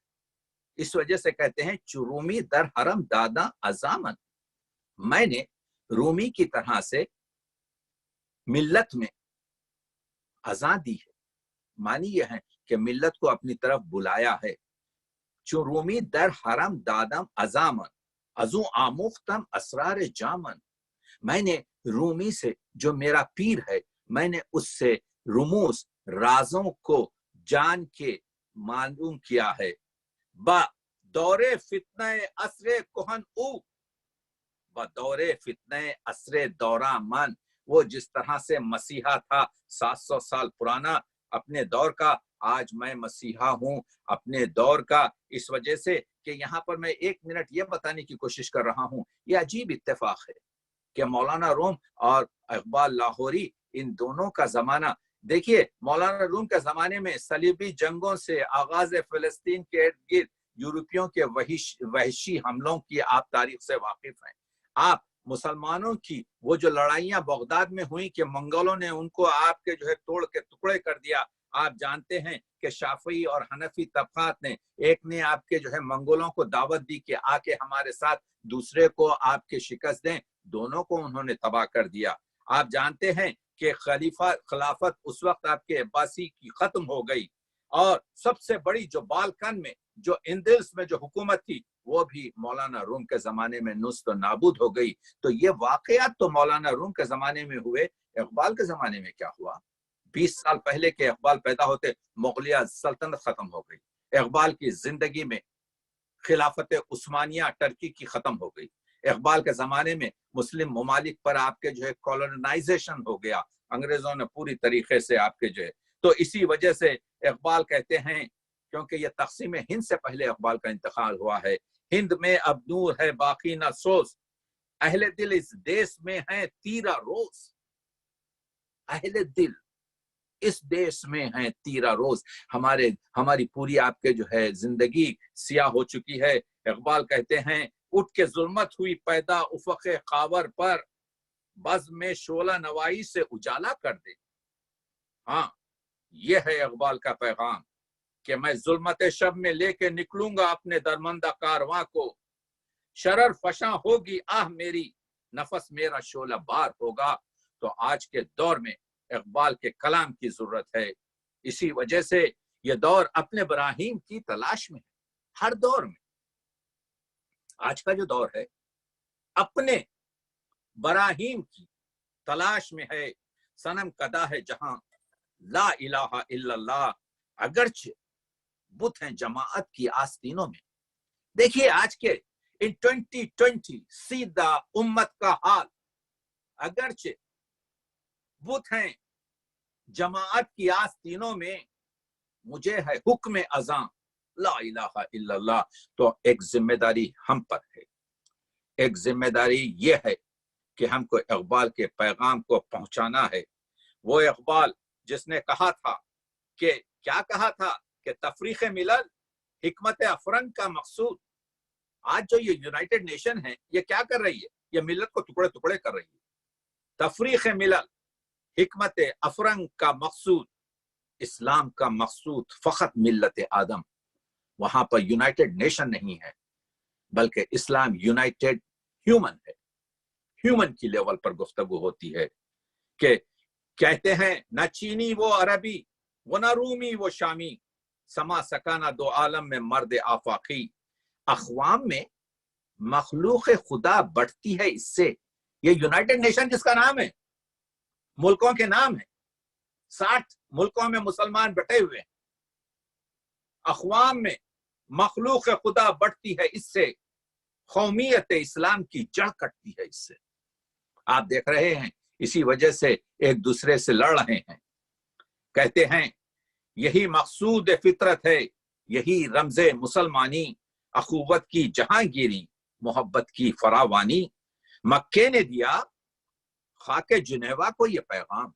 Speaker 1: इस वजह से कहते हैं चुरूमी दर हरम दादा अजामन, मैंने रूमी की तरह से मिल्लत में अज़ा दी है। मानी यह है कि मिल्लत को अपनी तरफ बुलाया है। चुरूमी दर हरम दादम अजामन अजू आमुख्तम असरार जामन, मैंने रूमी से, जो मेरा पीर है, मैंने उससे रुमूस, राजों को जान के मालूम किया है। बा दौरे फितने असरे कोहन ऊ, बदौरे फितने असरे दौरा मन, वो जिस तरह से मसीहा था 700 साल पुराना अपने दौर का, आज मैं मसीहा हूँ अपने दौर का। इस वजह से कि यहाँ पर मैं 1 मिनट ये बताने की कोशिश कर रहा हूँ, ये अजीब इत्तेफाक है कि मौलाना रूम और इकबाल लाहौरी, इन दोनों का जमाना देखिए। मौलाना रूम के जमाने में सलीबी जंगों से आगाज फिलिस्तीन के इर्द गिर्द यूरोपियों के वहशी हमलों की आप तारीख से वाकिफ हैं। आप मुसलमानों की वो जो लड़ाइयां बगदाद में हुई कि मंगोलों ने उनको आपके जो है तोड़ के टुकड़े कर दिया, आप जानते हैं कि शाफी और हनफी तबकात ने, एक ने आपके जो है मंगोलों को दावत दी कि आके हमारे साथ दूसरे को आपके शिकस्त दें, दोनों को उन्होंने तबाह कर दिया। आप जानते हैं कि खिलाफत उस वक्त आपके अब्बासी की खत्म हो गई, और सबसे बड़ी जो बालकन में, जो इंदिल्स में जो हुकूमत थी, वो भी मौलाना रूम के जमाने में नुस्त नाबूद हो गई। तो ये वाकयात तो मौलाना रूम के जमाने में हुए, इकबाल के जमाने में क्या हुआ? 20 साल पहले के इकबाल पैदा होते मुगलिया सल्तनत खत्म हो गई। इकबाल की जिंदगी में खिलाफत उस्मानिया टर्की की खत्म हो गई। इकबाल के जमाने में मुस्लिम ममालिक पर आपके जो है कॉलोनाइजेशन हो गया, अंग्रेजों ने पूरी तरीके से आपके जो है। तो इसी वजह से इकबाल कहते हैं, क्योंकि ये तक़सीम हिंद से पहले इकबाल का इंतकाल हुआ है, हिंद में अब नूर है बाकी ना सोच, अहले दिल इस देश में है तीरा रोज, अहले दिल इस देश में है तीरा रोज। हमारी पूरी आपके जो है जिंदगी सियाह हो चुकी है। इकबाल कहते हैं, उठ के जुल्मत हुई पैदा उफ़क़े ख़ावर पर, बज़ में शोला नवाई से उजाला कर दे। हाँ, ये है इकबाल का पैगाम कि मैं जुल्मत शब में लेके निकलूंगा अपने दरमंदा कारवां को, शरर फशा होगी आह मेरी, नफस मेरा शोला बार होगा। तो आज के दौर में इकबाल के कलाम की जरूरत है। इसी वजह से ये दौर अपने बराहीम की तलाश में है। हर दौर में आज का जो दौर है अपने बराहीम की तलाश में है। सनम कदा है जहां ला इलाहा इल्लल्लाह, अगरचे बुत हैं जमाअत की आस्तीनों में। देखिए आज के इन 2020 सीधा उम्मत का हाल, अगरचे बुत हैं जमाअत की आस्तीनों में, मुझे है हुक्म अज़ां ला इलाहा इल्लल्लाह। तो एक जिम्मेदारी हम पर है, एक जिम्मेदारी ये है कि हमको इकबाल के पैगाम को पहुंचाना है। वो इकबाल जिसने कहा था कि क्या कहा था कि तफरीक मिलल हिकमत अफरंग का मकसूद। आज जो ये यूनाइटेड नेशन है, ये क्या कर रही है? ये मिलत को टुकड़े टुकड़े कर रही है। तफरीक मिलल हिकमत अफरंग का मकसूद, इस्लाम का मकसूद फकत मिल्लत आदम। वहां पर यूनाइटेड नेशन नहीं है, बल्कि इस्लाम यूनाइटेड ह्यूमन है। ह्यूमन की लेवल पर गुफ्तगू होती है कि कहते हैं न चीनी वो अरबी, वो न रूमी वो शामी, समा सकाना दो आलम में मर्द आफाकी। अखवाम में मखलूक खुदा बढ़ती है इससे। ये यूनाइटेड नेशन जिसका नाम है, मुल्कों के नाम है, 60 मुल्कों में मुसलमान बटे हुए हैं, اقوام میں مخلوق خدا بڑھتی ہے، اس سے قومیت اسلام کی جڑ کٹتی ہے۔ اس سے آپ دیکھ رہے ہیں، اسی وجہ سے ایک دوسرے سے لڑ رہے ہیں۔ کہتے ہیں یہی مقصود فطرت ہے، یہی رمز مسلمانی، اخوت کی جہانگیری، محبت کی فراوانی۔ مکے نے دیا خاک جنیوا کو یہ پیغام،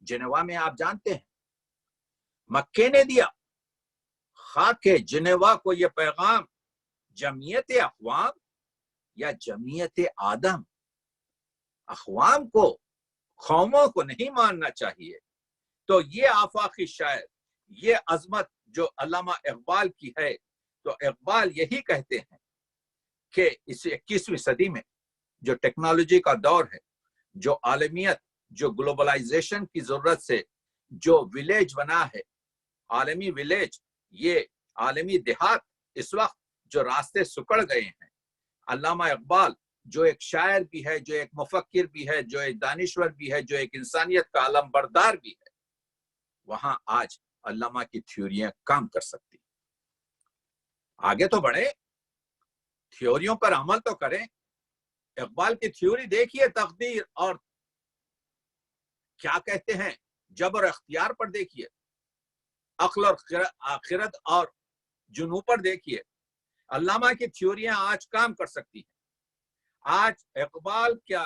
Speaker 1: جنیوا میں آپ جانتے ہیں مکے نے دیا خاک جنیوا کو یہ پیغام، جمعیت اقوام یا جمعیت آدم؟ اقوام کو، قوموں کو نہیں ماننا چاہیے۔ تو یہ آفاقی شاعر، یہ عظمت جو علامہ اقبال کی ہے، تو اقبال یہی کہتے ہیں کہ اس 21ویں صدی میں جو ٹیکنالوجی کا دور ہے، جو عالمیت، جو گلوبلائزیشن کی ضرورت سے جو ولیج بنا ہے، عالمی ولیج، یہ عالمی دیہات، اس وقت جو راستے سکڑ گئے ہیں، علامہ اقبال جو ایک شاعر بھی ہے، جو ایک مفکر بھی ہے، جو ایک دانشور بھی ہے، جو ایک انسانیت کا علم بردار بھی ہے، وہاں آج علامہ کی تھیوریاں کام کر سکتی۔ آگے تو بڑھے، تھیوریوں پر عمل تو کریں۔ اقبال کی تھیوری دیکھیے، تقدیر اور کیا کہتے ہیں جبر اختیار پر دیکھیے، عقل اور آخرت اور جنوں پر دیکھیے۔ علامہ کی تھیوریاں آج کام کر سکتی ہیں۔ آج اقبال کیا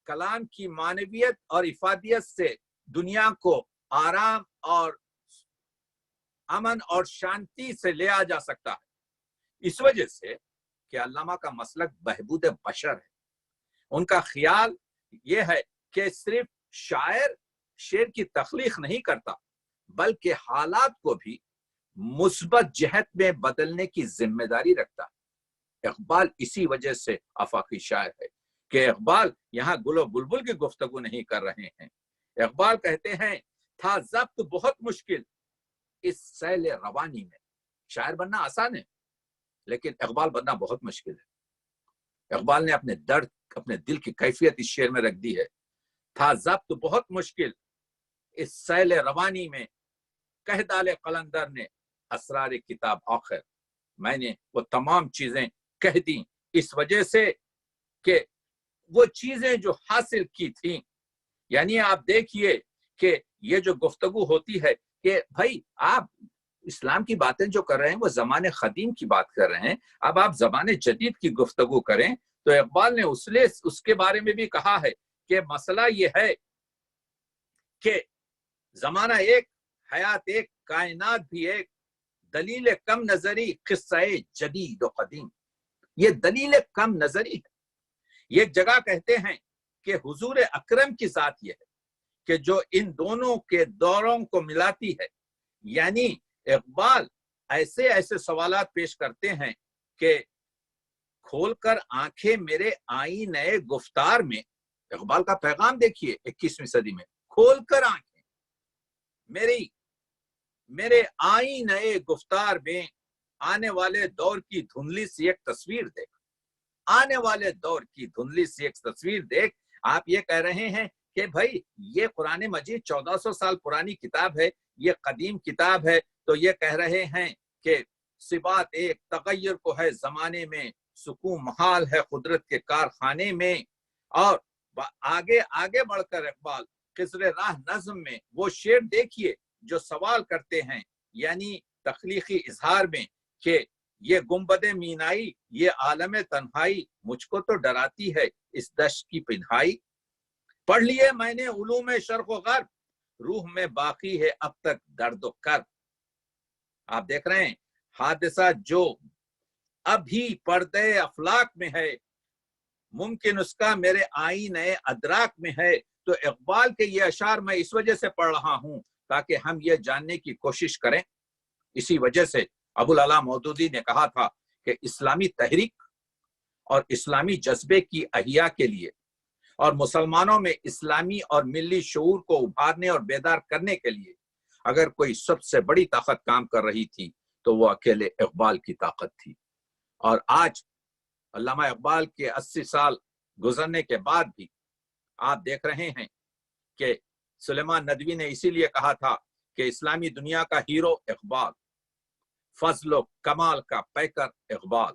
Speaker 1: کلام کی معنویت اور افادیت سے دنیا کو آرام اور امن اور شانتی سے لے آ جا سکتا ہے، اس وجہ سے کہ علامہ کا مسلک بہبود بشر ہے۔ ان کا خیال یہ ہے کہ صرف شاعر شعر کی تخلیق نہیں کرتا، بلکہ حالات کو بھی مثبت جہت میں بدلنے کی ذمہ داری رکھتا ہے۔ اقبال اسی وجہ سے آفاقی شاعر ہے کہ اقبال یہاں گل و بلبل کی گفتگو نہیں کر رہے ہیں۔ اقبال کہتے ہیں تھا ضبط بہت مشکل اس سیل روانی میں۔ شاعر بننا آسان ہے، لیکن اقبال بننا بہت مشکل ہے۔ اقبال نے اپنے درد، اپنے دل کی کیفیت اس شعر میں رکھ دی ہے۔ تھا ضبط بہت مشکل اس سیل روانی میں، کہہ ڈالے قلندر نے اسرار کتاب آخر۔ میں نے وہ تمام چیزیں کہہ دیں اس وجہ سے کہ وہ چیزیں جو حاصل کی تھیں، یعنی آپ دیکھیے کہ یہ جو گفتگو ہوتی ہے کہ بھائی آپ اسلام کی باتیں جو کر رہے ہیں وہ زمانے قدیم کی بات کر رہے ہیں، اب آپ زمانے جدید کی گفتگو کریں۔ تو اقبال نے اس کے بارے میں بھی کہا ہے کہ مسئلہ یہ ہے کہ زمانہ ایک، حیات ایک، کائنات بھی ایک، دلیل کم نظری قصہ جدید و قدیم۔ یہ دلیل کم نظری ہے۔ یہ جگہ کہتے ہیں کہ حضور اکرم کی ذات یہ ہے کہ جو ان دونوں کے دوروں کو ملاتی ہے۔ یعنی اقبال ایسے ایسے سوالات پیش کرتے ہیں کہ کھول کر آنکھیں میرے آئینے گفتار میں، اقبال کا پیغام دیکھیے 21ویں صدی میں، کھول کر آنکھیں میرے آئینے گفتار میں، آنے والے دور کی دھندلی سی ایک تصویر دیکھ، آنے والے دور کی دھندلی سی ایک تصویر دیکھ۔ آپ یہ کہہ رہے ہیں کہ بھائی یہ قرآن مجید 1400 سال پرانی کتاب ہے، یہ قدیم کتاب ہے، تو یہ کہہ رہے ہیں کہ صفات ایک، تغیر کو ہے زمانے میں، سکون محال ہے قدرت کے کارخانے میں۔ اور آگے بڑھ کر اقبال خضر راہ نظم میں وہ شعر دیکھیے جو سوال کرتے ہیں، یعنی تخلیقی اظہار میں، کہ یہ گنبد مینائی، یہ عالم تنہائی، مجھ کو تو ڈراتی ہے اس دشت کی پنہائی۔ پڑھ لیے میں نے علوم شرق و غرب، روح میں باقی ہے اب تک درد و کرب۔ آپ دیکھ رہے ہیں حادثہ جو ابھی پردے افلاک میں ہے، ممکن اس کا میرے آئینے ادراک میں ہے۔ تو اقبال کے یہ اشعار میں اس وجہ سے پڑھ رہا ہوں تاکہ ہم یہ جاننے کی کوشش کریں۔ اسی وجہ سے ابوالعلا مودودی نے کہا تھا کہ اسلامی تحریک اور اسلامی جذبے کی احیاء کے لیے اور مسلمانوں میں اسلامی اور ملی شعور کو ابھارنے اور بیدار کرنے کے لیے اگر کوئی سب سے بڑی طاقت کام کر رہی تھی تو وہ اکیلے اقبال کی طاقت تھی۔ اور آج علامہ اقبال کے 80 سال گزرنے کے بعد بھی آپ دیکھ رہے ہیں کہ سلیمان ندوی نے اسی لیے کہا تھا کہ اسلامی دنیا کا ہیرو اقبال، फजल व कमाल का पैकर इकबाल,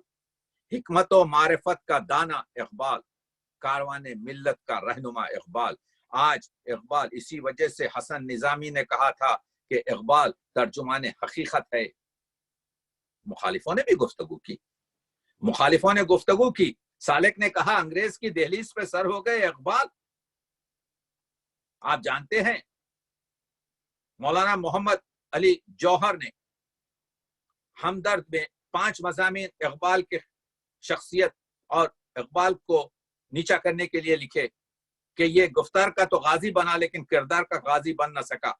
Speaker 1: हिकमत व मारिफत का दाना इकबाल, कारवाने मिल्लत का रहनुमा इकबाल। आज इकबाल, इसी वजह से हसन निजामी ने कहा था कि इकबाल तर्जुमान हकीकत है। मुखालिफों ने भी गुफ्तगू की, मुखालिफों ने गुफ्तगू की। सालिक ने कहा अंग्रेज की दहलीज पे सर हो गए इकबाल। आप जानते हैं मौलाना मोहम्मद अली जौहर ने हमदर्द में 5 मज़ामीन इकबाल के शख्सियत और इकबाल को नीचा करने के लिए लिखे कि ये गुफ्तार का तो गाजी बना लेकिन किरदार का गाजी बन न सका।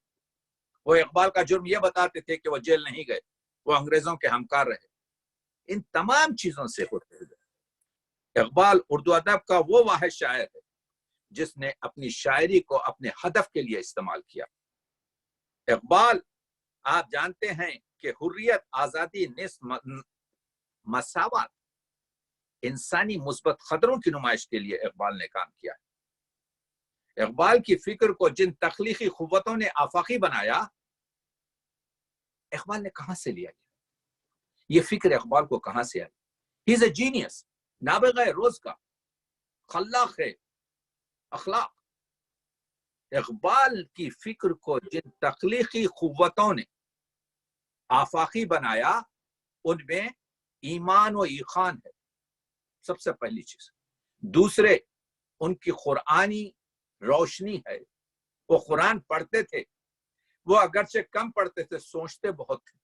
Speaker 1: वो इकबाल का जुर्म ये बताते थे कि वो जेल नहीं गए, वो अंग्रेजों के हमकार रहे। इन तमाम चीजों से होते हुए इकबाल उर्दू अदब का वो वाहिद शायर है जिसने अपनी शायरी को अपने हदफ के लिए इस्तेमाल किया। इकबाल, आप जानते हैं कि हुर्रियत, आजादी, निस्फ, मसावत, इंसानी मुस्बत खतरों की नुमाइश के लिए इकबाल ने काम किया। इकबाल की फिक्र को जिन तख्लीकी कुव्वतों ने आफाकी बनाया, इकबाल ने कहां से लिया? ये फिक्र इकबाल को कहां से आई? ही इज अ जीनियस, नाबिग़े रोज का, खल्लाक है अखलाक। इकबाल की फिक्र को जिन तख्लीकी कुव्वतों ने आफाकी बनाया, उनमें ईमान व ईखान है, सबसे पहली चीज। दूसरे, उनकी कुरानी रोशनी है। वो कुरान पढ़ते थे, वो अगरचे कम पढ़ते थे, सोचते बहुत थे।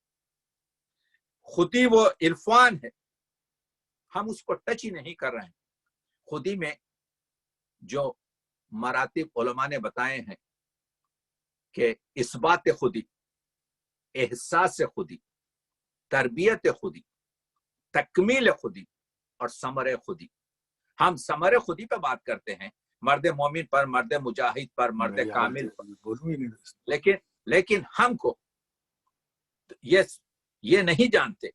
Speaker 1: खुदी वो इरफान है, हम उसको टच ही नहीं कर रहे हैं। खुदी में जो मरातिब उलमा ने बताए हैं कि इस्बात खुदी, एहसास खुदी, तरबियत खुदी, तकमील खुदी और समर खुदी। हम समर खुदी पे बात करते हैं, मर्द मोमिन पर, मर्द मुजाहिद पर, मर्द कामिल पर, लेकिन हमको ये नहीं जानते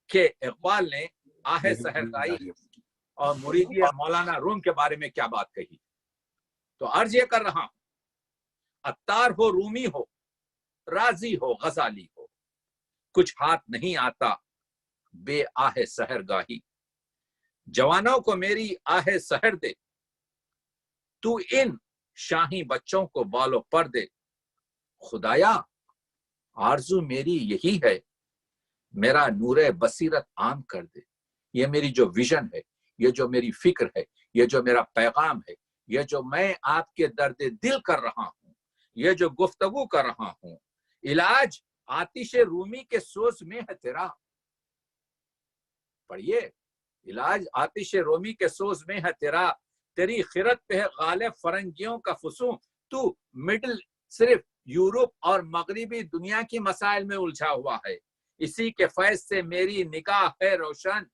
Speaker 1: कि इकबाल ने आहे सहरगाई और मुरीदी मौलाना रूम के बारे में क्या बात कही। तो अर्ज ये कर रहा हूं, अत्तार हो, रूमी हो, राजी हो, गजाली हो, कुछ हाथ नहीं आता बे आहे सहरगाही। जवानों को मेरी आहे सहर दे, तू इन शाही बच्चों को बालों पर दे। खुदाया, आरजू मेरी यही है, मेरा नूरे बसीरत आम कर दे। ये मेरी जो विजन है, ये जो मेरी फिक्र है, ये जो मेरा पैगाम है, ये जो मैं आपके दर्द दिल कर रहा हूं, ये जो गुफ्तगू कर रहा हूं, इलाज आतिश रूमी के सोज में है तेरा। पढ़िए, इलाज आतिश रोमी के सोज में है तेरा, तेरी खिरत पे है गालिब फरंगियों का फुसूं। तू मिडिल सिर्फ यूरोप और मगरिबी दुनिया की मसाइल में उलझा हुआ है। इसी के फैज से मेरी निगाह है रोशन,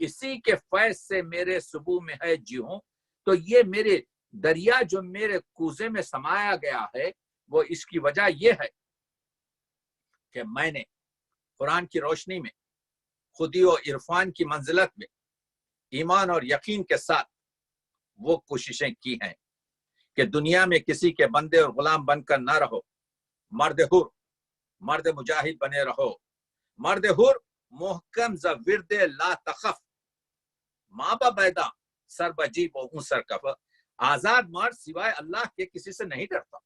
Speaker 1: इसी के फैज से मेरे सुबह में है जीहूं। तो ये मेरे दरिया जो मेरे कूजे में समाया गया है, वो इसकी वजह यह है कि मैंने कुरान की रोशनी में, खुदी और इरफान की मंजिलत में, ईमान और यकीन के साथ वो कोशिशें की हैं कि दुनिया में किसी के बंदे और गुलाम बनकर ना रहो, मर्द हुर, मर्द मुजाहिद बने रहो। मर्द हुर मोहकम ज़विर्द ला तखफ, माँ बैदा सर बजीब व सर कफ। आजाद मर्द सिवाय अल्लाह के किसी से नहीं डरता।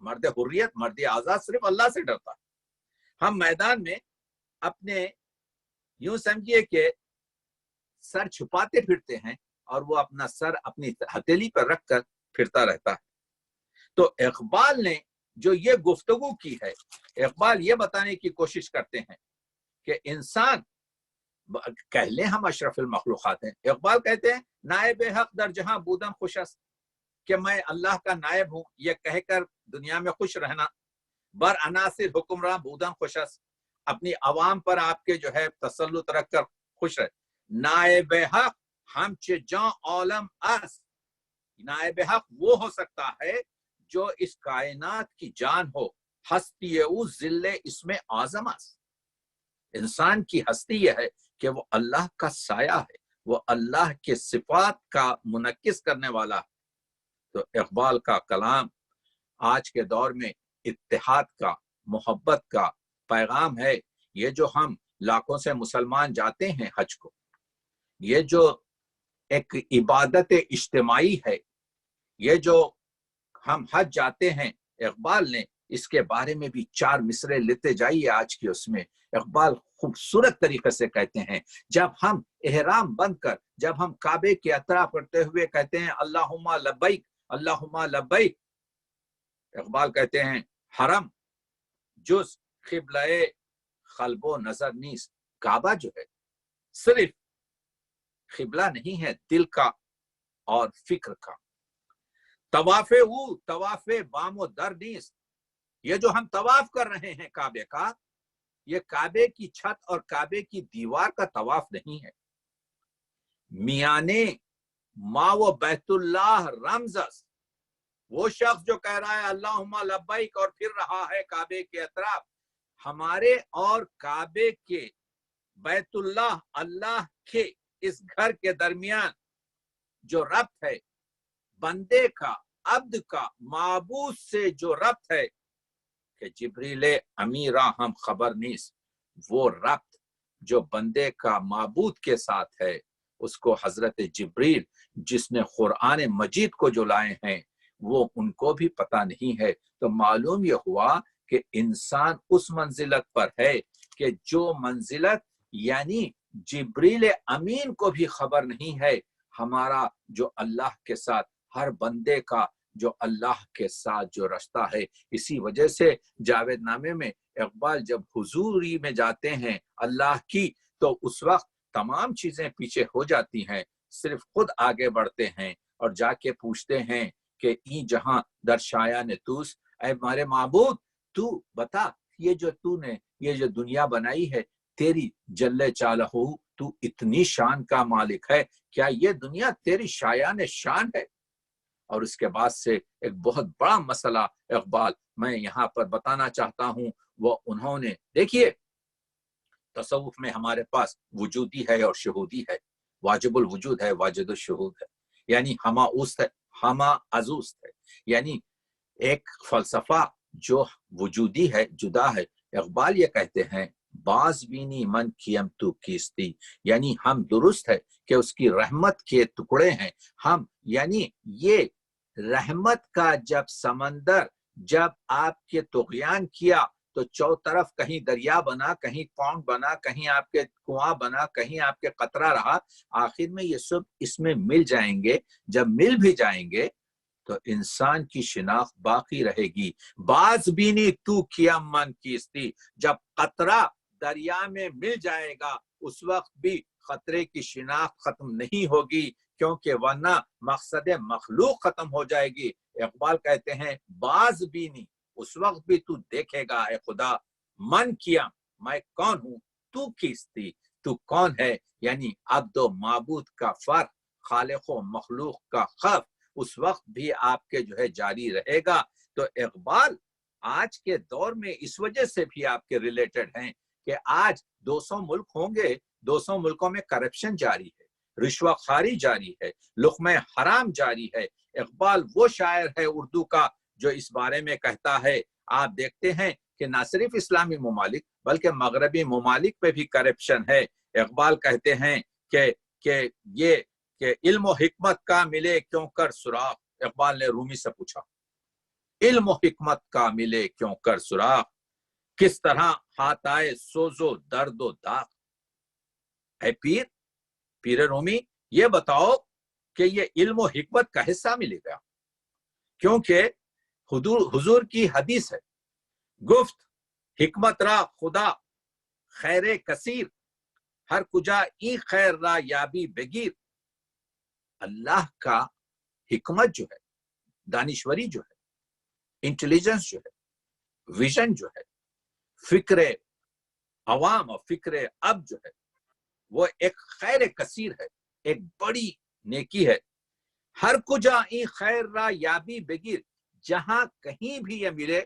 Speaker 1: मर्द हुर्रियत, मर्द आजाद सिर्फ अल्लाह से डरता है। हम मैदान में अपने यूं समझिए कि सर छुपाते फिरते हैं और वो अपना सर अपनी हथेली पर रखकर फिरता रहता है। तो इकबाल ने जो ये गुफ्तगू की है, इकबाल ये बताने की कोशिश करते हैं कि इंसान, कह लें हम अशरफुल मखलूकात हैं। इकबाल कहते हैं नायब हक दर जहां बूदम खुशस, कि मैं अल्लाह का नायब हूं, ये कहकर दुनिया में खुश रहना। बर अनासिर हुक्मरान बूदम खुशस, अपनी अवाम पर आपके जो है तसल्लुत रखकर खुश रहे। नायब हक हम चे जां आलम अस, नायब हक वो हो सकता है जो इस कायनात की जान हो। हस्ती उ जिल्ले इसमें आजम अस, इंसान की हस्ती यह है कि वो अल्लाह का साया है, वो अल्लाह के सिफात का मुनक्किस करने वाला है। तो इकबाल का कलाम आज के दौर में इत्तेहाद का, मोहब्बत का पैगाम है। یہ جو ہم لاکھوں سے مسلمان جاتے ہیں حج کو، یہ جو ایک عبادت اجتماعی ہے، یہ جو ہم حج جاتے ہیں، اقبال نے اس کے بارے میں بھی 4 مصرے لیتے جائیے آج کی اس میں۔ اقبال خوبصورت طریقے سے کہتے ہیں، جب ہم احرام بند کر، جب ہم کعبے کے اطراف کرتے ہوئے کہتے ہیں اللہم لبیک اللہم لبیک، اقبال کہتے ہیں حرم جز قبلہ قلب و نظر نیست۔ کعبہ جو ہے صرف قبلہ نہیں ہے، دل کا اور فکر کا۔ طواف او طواف بام و در نیست، یہ جو ہم طواف کر رہے ہیں کعبے کا، یہ کعبے کی چھت اور کعبے کی دیوار کا طواف نہیں ہے۔ میانے ما و بیت اللہ رمزس، وہ شخص جو کہہ رہا ہے اللہم لبیک اور پھر رہا ہے کعبے کے اطراف، ہمارے اور کعبے کے بیت اللہ، اللہ کے اس گھر کے درمیان جو ربط ہے، بندے کا، عبد کا معبود سے جو ربط ہے کہ جبریل امیرہ ہم خبر نیست، وہ ربط جو بندے کا معبود کے ساتھ ہے، اس کو حضرت جبریل جس نے قرآن مجید کو جو لائے ہیں وہ ان کو بھی پتہ نہیں ہے۔ تو معلوم یہ ہوا کہ انسان اس منزلت پر ہے کہ جو منزلت یعنی جبریل امین کو بھی خبر نہیں ہے ہمارا جو اللہ کے ساتھ، ہر بندے کا جو اللہ کے ساتھ جو رشتہ ہے۔ اسی وجہ سے جاوید نامے میں اقبال جب حضوری میں جاتے ہیں اللہ کی، تو اس وقت تمام چیزیں پیچھے ہو جاتی ہیں، صرف خود آگے بڑھتے ہیں اور جا کے پوچھتے ہیں کہ ای جہاں در شایان توس، اے ہمارے معبود تو بتا، یہ جو تو نے یہ جو دنیا بنائی ہے تیری جل چالہ، تو اتنی شان کا مالک ہے، کیا یہ دنیا تیری شایان شان ہے؟ اور اس کے بعد سے ایک بہت بڑا مسئلہ اقبال میں یہاں پر بتانا چاہتا ہوں، وہ انہوں نے دیکھیے تصوف میں ہمارے پاس وجودی ہے اور شہودی ہے، واجب الوجود ہے، واجد الشہود ہے، یعنی ہما اوست ہے، ہما ازوست ہے، یعنی ایک فلسفہ جو وجودی ہے جدا ہے۔ اقبال یہ کہتے ہیں باز بینی من کیم تو کیستی، یعنی ہم درست ہے کہ اس کی رحمت کے ٹکڑے ہیں ہم، یعنی یہ رحمت کا جب سمندر جب آپ کے طغیان کیا تو چوطرف کہیں دریا بنا، کہیں پونڈ بنا، کہیں آپ کے کنواں بنا، کہیں آپ کے قطرہ رہا، آخر میں یہ سب اس میں مل جائیں گے۔ جب مل بھی جائیں گے تو انسان کی شناخت باقی رہے گی۔ باز بینی تو کیم من کیستی، جب قطرہ دریا میں مل جائے گا اس وقت بھی خطرے کی شناخت ختم نہیں ہوگی، کیونکہ ورنہ مقصد مخلوق ختم ہو جائے گی۔ اقبال کہتے ہیں باز بینی، اس وقت بھی تو دیکھے گا اے خدا، من کیا، میں کون ہوں، تو کیستی، تو کون ہے، یعنی عبد و معبود کا فرق، خالق و مخلوق کا خف اس وقت بھی آپ کے جو ہے جاری رہے گا۔ تو اقبال آج کے دور میں اس وجہ سے بھی آپ کے ریلیٹڈ ہیں کہ آج 200 ملک ہوں گے، 200 ملکوں میں کرپشن جاری ہے، رشوت خواری جاری ہے، لقمہ حرام جاری ہے۔ اقبال وہ شاعر ہے اردو کا جو اس بارے میں کہتا ہے، آپ دیکھتے ہیں کہ نہ صرف اسلامی ممالک بلکہ مغربی ممالک پہ بھی کرپشن ہے۔ اقبال کہتے ہیں کہ یہ کہ علم و حکمت کا ملے کیوں کر سراغ، اقبال نے رومی سے پوچھا علم و حکمت کا ملے کیوں کر سراغ، کس طرح ہاتھ آئے سوز و درد و داغ۔ اے پیر رومی، یہ بتاؤ کہ یہ علم و حکمت کا حصہ ملے گا، کیونکہ حضور کی حدیث ہے، گفت حکمت را خدا خیر کثیر، ہر کجا ای خیر را یابی بگیر۔ اللہ کا حکمت جو ہے، دانشوری جو ہے، انٹیلیجنس جو ہے، ویژن جو ہے، فکر عوام اور فکر اب جو ہے وہ ایک خیر کثیر ہے، ایک بڑی نیکی ہے۔ ہر کجا ای خیر را یابی بگیر، جہاں کہیں بھی یہ ملے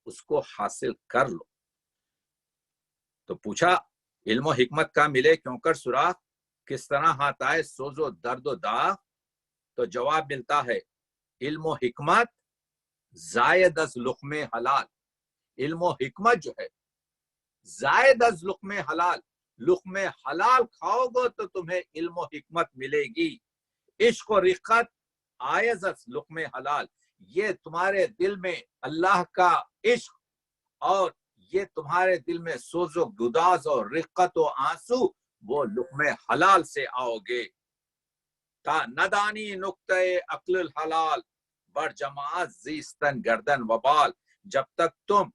Speaker 1: اس کو حاصل کر لو۔ تو پوچھا علم و حکمت کا ملے کیوں کر سراغ، کس طرح ہاتھ آئے سوز و درد و داغ، تو جواب ملتا ہے علم و حکمت زائد از لقمہ حلال۔ علم و حکمت جو ہے زائد از لقمہ حلال، لقمہ حلال کھاؤ گے تو تمہیں علم و حکمت ملے گی. عشق و رقت آیز از لقمہ حلال، یہ تمہارے دل میں اللہ کا عشق اور یہ تمہارے دل میں سوز و گداز اور رقت و آنسو، وہ لقمہ حلال سے آؤ گے. تا ندانی نقطۂ عقل الحلال بر جماعت زیستن گردن وبال. جب تک تم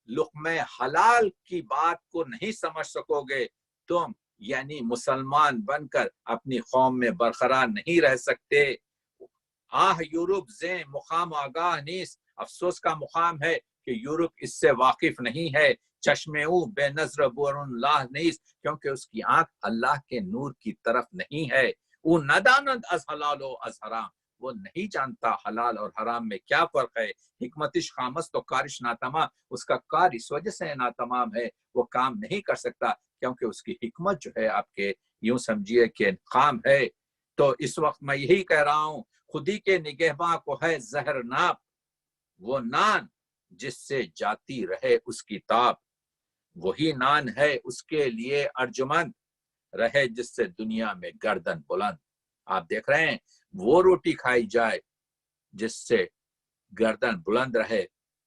Speaker 1: لقمہ حلال کی بات کو نہیں سمجھ سکو گے، تم یعنی مسلمان بن کر اپنی قوم میں برقرار نہیں رہ سکتے. یورپ زیں مقام آگاہ نیست، افسوس کا مقام ہے کہ یورپ اس سے واقف نہیں ہے. چشم او بے نظر برون اللہ نیست، کیونکہ اس کی آنکھ اللہ کے نور کی طرف نہیں ہے. او ندانند از حلال و از حرام، وہ نہیں جانتا حلال اور حرام میں کیا فرق ہے. حکمتش خامس تو کارش ناتمام، اس کا کار اس وجہ سے ناتمام ہے، وہ کام نہیں کر سکتا کیونکہ اس کی حکمت جو ہے آپ کے یوں سمجھیے کہ خام ہے. تو اس وقت میں یہی کہہ رہا ہوں، خودی کے نگہباں کو ہے زہر ناب، وہ نان جس سے جاتی رہے اس کی تاب، وہی نان ہے اس کے لیے ارجمند، رہے جس سے دنیا میں گردن بلند. آپ دیکھ رہے ہیں وہ روٹی کھائی جائے جس سے گردن بلند رہے،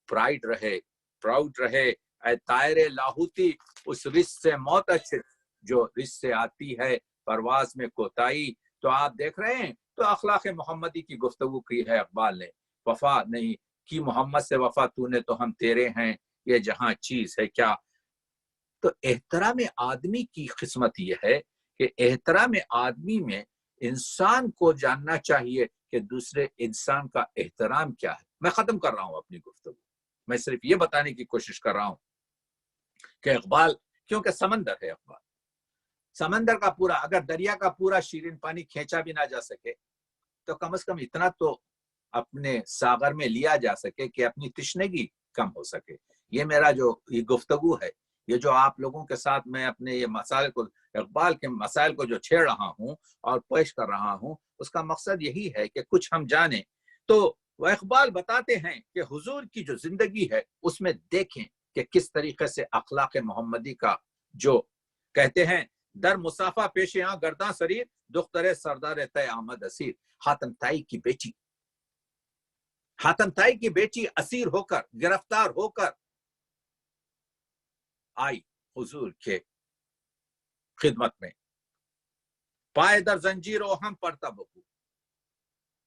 Speaker 1: پرائڈ رہے، پراؤڈ رہے. اے طائر لاہوتی، اس رزق سے موت اچھے جو رزق سے آتی ہے پرواز میں کوتاہی. تو آپ دیکھ رہے ہیں تو اخلاق محمدی کی گفتگو کی ہے اقبال نے. وفا نہیں کی محمد سے وفا تو نے تو ہم تیرے ہیں، یہ جہاں چیز ہے کیا. تو احترام آدمی کی قسمت یہ ہے کہ احترام آدمی میں انسان کو جاننا چاہیے کہ دوسرے انسان کا احترام کیا ہے. میں ختم کر رہا ہوں اپنی گفتگو، میں صرف یہ بتانے کی کوشش کر رہا ہوں کہ اقبال، کیونکہ سمندر ہے اقبال، سمندر کا پورا، اگر دریا کا پورا شیرین پانی کھینچا بھی نہ جا سکے تو کم از کم اتنا تو اپنے ساغر میں لیا جا سکے کہ اپنی تشنگی کم ہو سکے. یہ میرا جو یہ گفتگو ہے، یہ جو آپ لوگوں کے ساتھ میں اپنے یہ مسائل کو، اقبال کے مسائل کو جو چھیڑ رہا ہوں اور پیش کر رہا ہوں، اس کا مقصد یہی ہے کہ کچھ ہم جانیں. تو وہ اقبال بتاتے ہیں کہ حضور کی جو زندگی ہے اس میں دیکھیں کہ کس طریقے سے اخلاق محمدی کا جو کہتے ہیں، در مسافہ پیش یہاں گرداں سریر، دختر سردار طے آمد اسیر. حاتم طائی کی بیٹی، حاتم طائی کی بیٹی اسیر ہو کر، گرفتار ہو کر آئی حضور کے خدمت میں. پائے در زنجیر و ہم پردہ بود،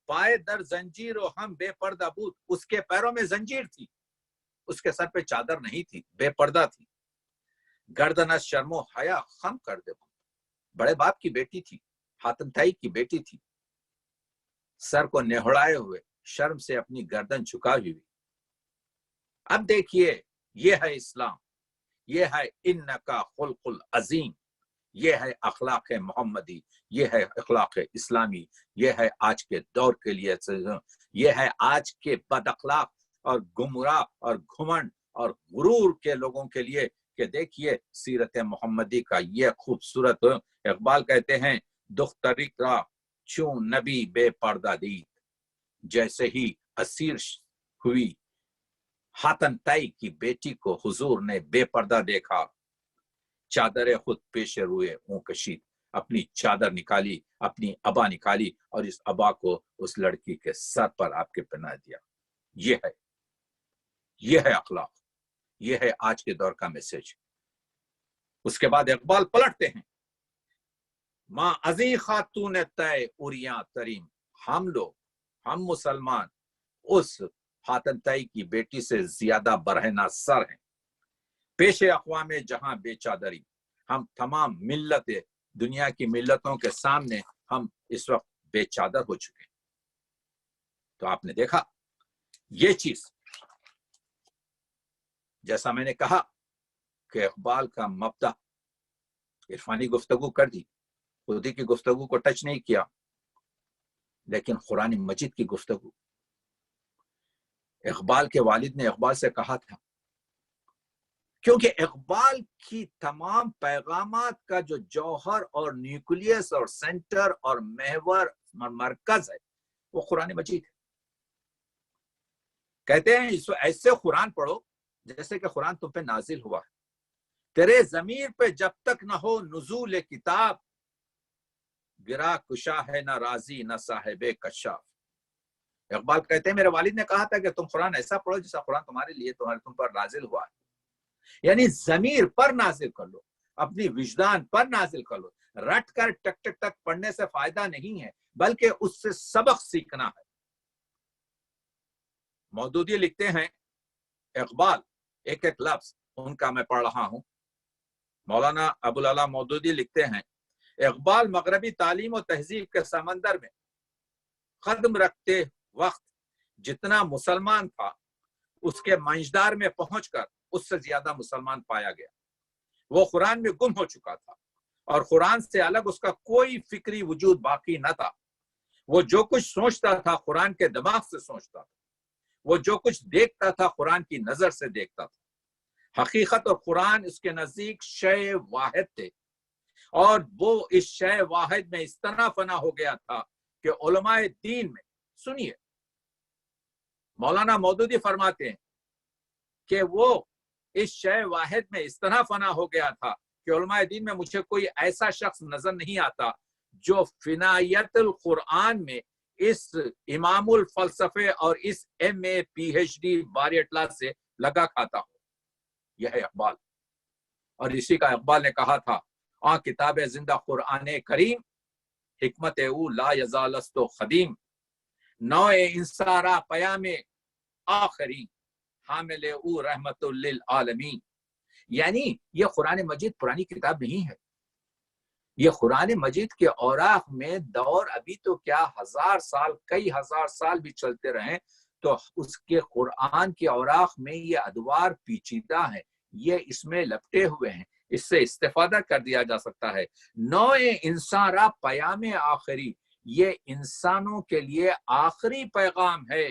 Speaker 1: پائے در زنجیر و ہم بے پردہ بود. اس کے پیروں میں زنجیر تھی، اس کے سر پہ چادر نہیں تھی، بے پردہ تھی. گردن از شرم و حیا خم کر دے بود. بڑے باپ کی بیٹی تھی، حاتم طائی کی بیٹی تھی، سر کو نہڑائے ہوئے، شرم سے اپنی گردن جھکائی ہوئی. اب دیکھیے، یہ ہے اسلام، یہ ہے انکا خلق العظیم، یہ ہے اخلاق محمدی، یہ ہے اخلاق اسلامی. یہ ہے آج کے دور کے لیے، یہ ہے آج کے بد اخلاق اور گمراہ اور گھمنڈ اور غرور کے لوگوں کے لیے کہ دیکھیے سیرت محمدی کا یہ خوبصورت. اقبال کہتے ہیں، دختری کا چون نبی بے پردہ دید، جیسے ہی اسیر ہوئی حاتم طائی کی بیٹی کو حضور نے بے پردہ دیکھا، چادر خود پیش روئے اون کشید، اپنی چادر نکالی، اپنی ابا نکالی اور اس ابا کو اس لڑکی کے سر پر آپ کے پہنا دیا. یہ ہے اخلاق، یہ ہے آج کے دور کا میسج. اس کے بعد اقبال پلٹتے ہیں، ماں ازیں خاتون طے اوریاں تریم، ہم لوگ، ہم مسلمان اس حاتم طائی کی بیٹی سے زیادہ برہنہ سر ہیں. پیش اقوام جہاں بے چادری، ہم تمام ملت دنیا کی ملتوں کے سامنے ہم اس وقت بے چادر ہو چکے ہیں. تو آپ نے دیکھا یہ چیز، جیسا میں نے کہا کہ اقبال کا مبدا عرفانی گفتگو کر دی، خودی کی گفتگو کو ٹچ نہیں کیا، لیکن قرآن مجید کی گفتگو. اقبال کے والد نے اقبال سے کہا تھا، کیونکہ اقبال کی تمام پیغامات کا جو جوہر اور نیوکلیس اور سینٹر اور محور اور مرکز ہے وہ قرآن مجید ہے. کہتے ہیں ایسے قرآن پڑھو جیسے کہ قرآن تم پہ نازل ہوا ہے. तेरे जमीर पे जब तक न हो नुज़ूल किताब, गिरा कुशा है न राजी न साहिबे कशाफ। इकबाल कहते हैं मेरे वालिद ने कहा था कि तुम कुरान ऐसा पढ़ो जैसा कुरान तुम्हारे लिए तुम पर नाजिल हुआ है, यानी जमीर पर नाजिल कर लो, अपनी विजदान पर नाजिल कर लो। रट कर टक टक टक पढ़ने से फायदा नहीं है, बल्कि उससे सबक सीखना है। मौदूदी लिखते हैं, इकबाल एक एक लफ्ज उनका मैं पढ़ रहा हूं। मौलाना अबुल अला मौदूदी लिखते हैं, इकबाल मगरबी तालीम और तहजीब के समंदर में कदम रखते वक्त जितना मुसलमान था, उसके मंजदार में पहुंचकर उससे ज्यादा मुसलमान पाया गया। वो कुरान में गुम हो चुका था और कुरान से अलग उसका कोई फिक्री वजूद बाकी न था। वो जो कुछ सोचता था कुरान के दिमाग से सोचता था, वो जो कुछ देखता था कुरान की नजर से देखता था। हकीकत और कुरान उसके नजदीक शय वाहिद थे और वो इस शय वाहिद में इस तरह फना हो गया था कि उलमाए दीन में, सुनिए, मौलाना मौदूदी फरमाते हैं कि वो इस शय वाहिद में इस तरह फना हो गया था कि उलमाए दीन में मुझे कोई ऐसा शख्स नजर नहीं आता जो फिनायतुल कुरान में इस इमामुल फलसफे और इस MA PhD बारियटला से लगा खाता हो। यह है इकबाल, और इसी का इकबाल ने कहा था, आ किताब जिंदा कुरान करीम, हिकमत ऊ ला यजालस्तो खदीम, नौए इंसारा पयामे आखरी, हामिले ऊ रहमतुल लिल आलमीन। यानी ये कुरान मजीद पुरानी किताब नहीं है, ये कुरान मजीद के औराक में दौर अभी तो क्या हजार साल, कई हजार साल भी चलते रहे तो उसके कुरान के औराक में ये अदवार पेचीदा है, ये इसमें लपटे हुए हैं, इससे इस्तेफादा कर दिया जा सकता है। नौए इंसारा पयामे आखिरी, ये इंसानों के लिए आखिरी पैगाम है।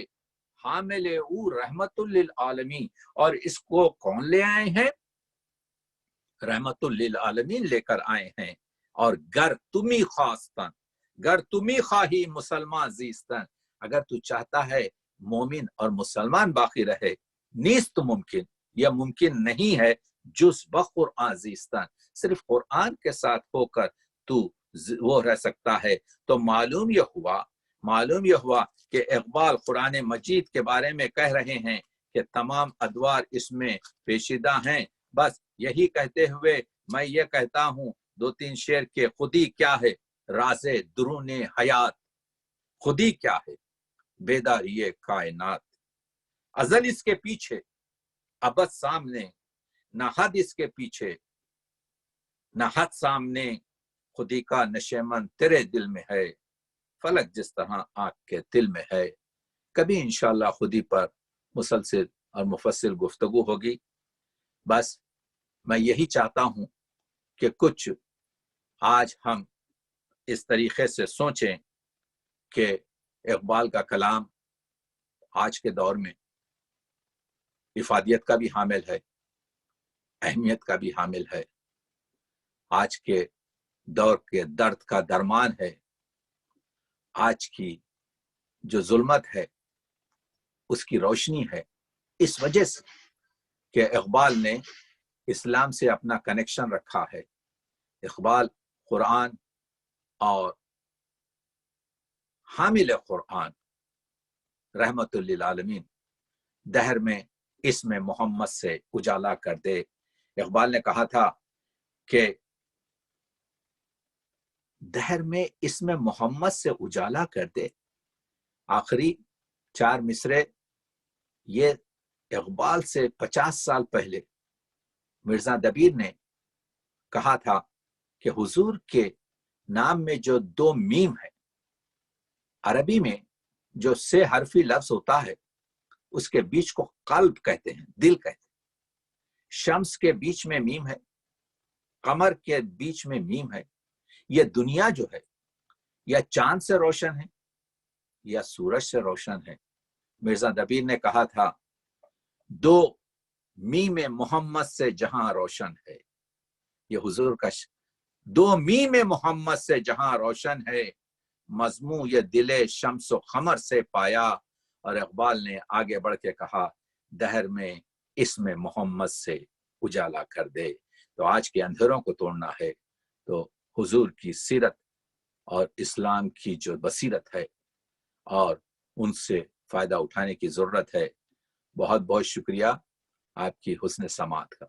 Speaker 1: हामिले ऊ रहमतुल लिल आलमीन, और इसको कौन ले आए हैं? रहमतुल लिल आलमीन लेकर आए हैं। और गर तुम्ही खास्तन, गर तुम्ही खाही मुसलमान जीस्तन, अगर तू चाहता है मोमिन और मुसलमान बाकी रहे, नीस्त मुमकिन, यह मुमकिन नहीं है जुस बकुरान जीस्तन, सिर्फ कुरान के साथ होकर तू वो रह सकता है। तो मालूम यह हुआ कि इकबाल कुरान मजीद के बारे में कह रहे हैं कि तमाम अदवार इसमें पेशीदा हैं। बस यही कहते हुए मैं ये कहता हूँ, दो तीन शेर के, खुदी क्या है राज़े दुरूने हयात, खुदी क्या है बेदारी कायनात, अजल इसके पीछे अबद सामने, न हद इसके पीछे न हद सामने, खुदी का नशेमन तेरे दिल में है, फलक जिस तरह आँख के दिल में है। कभी इंशाअल्लाह खुदी पर मुसलसल और मुफस्सिल गुफ्तगू होगी। बस मैं यही चाहता हूँ कि कुछ आज हम इस तरीके से सोचें कि इकबाल का कलाम आज के दौर में इफादियत का भी हामिल है, अहमियत का भी हामिल है, आज के दौर के दर्द का दरमान है, आज की जो जुल्मत है उसकी रोशनी है। इस वजह से कि इकबाल ने इस्लाम से अपना कनेक्शन रखा है। इकबाल कुरान और हामिल कुरान रहमतुल लिल आलमीन, दहर में इसमें मोहम्मद से उजाला कर दे। इकबाल ने कहा था कि दहर में इसमें मोहम्मद से उजाला कर दे। आखिरी 4 मिसरे ये इकबाल से 50 साल पहले मिर्जा दबीर ने कहा था कि हुजूर के नाम में जो 2 मीम है, अरबी में जो से हरफी लफ्ज होता है उसके बीच को कल्ब कहते हैं, दिल कहते हैं। शम्स के बीच में मीम है, कमर के बीच में मीम है। यह दुनिया जो है या चांद से रोशन है या सूरज से रोशन है। मिर्जा दबीर ने कहा था 2 मीम मोहम्मद से जहां रोशन है, ये हुजूर का 2 मीम मोहम्मद से जहां रोशन है, मजमू ये दिले शम्स व खमर से पाया। और इकबाल ने आगे बढ़ के कहा दहर में इसमें मोहम्मद से उजाला कर दे। تو آج کے اندھیروں کو توڑنا ہے تو حضور کی سیرت اور اسلام کی جو بصیرت ہے اور ان سے فائدہ اٹھانے کی ضرورت ہے. بہت بہت شکریہ آپ کی حسن سماعت کا.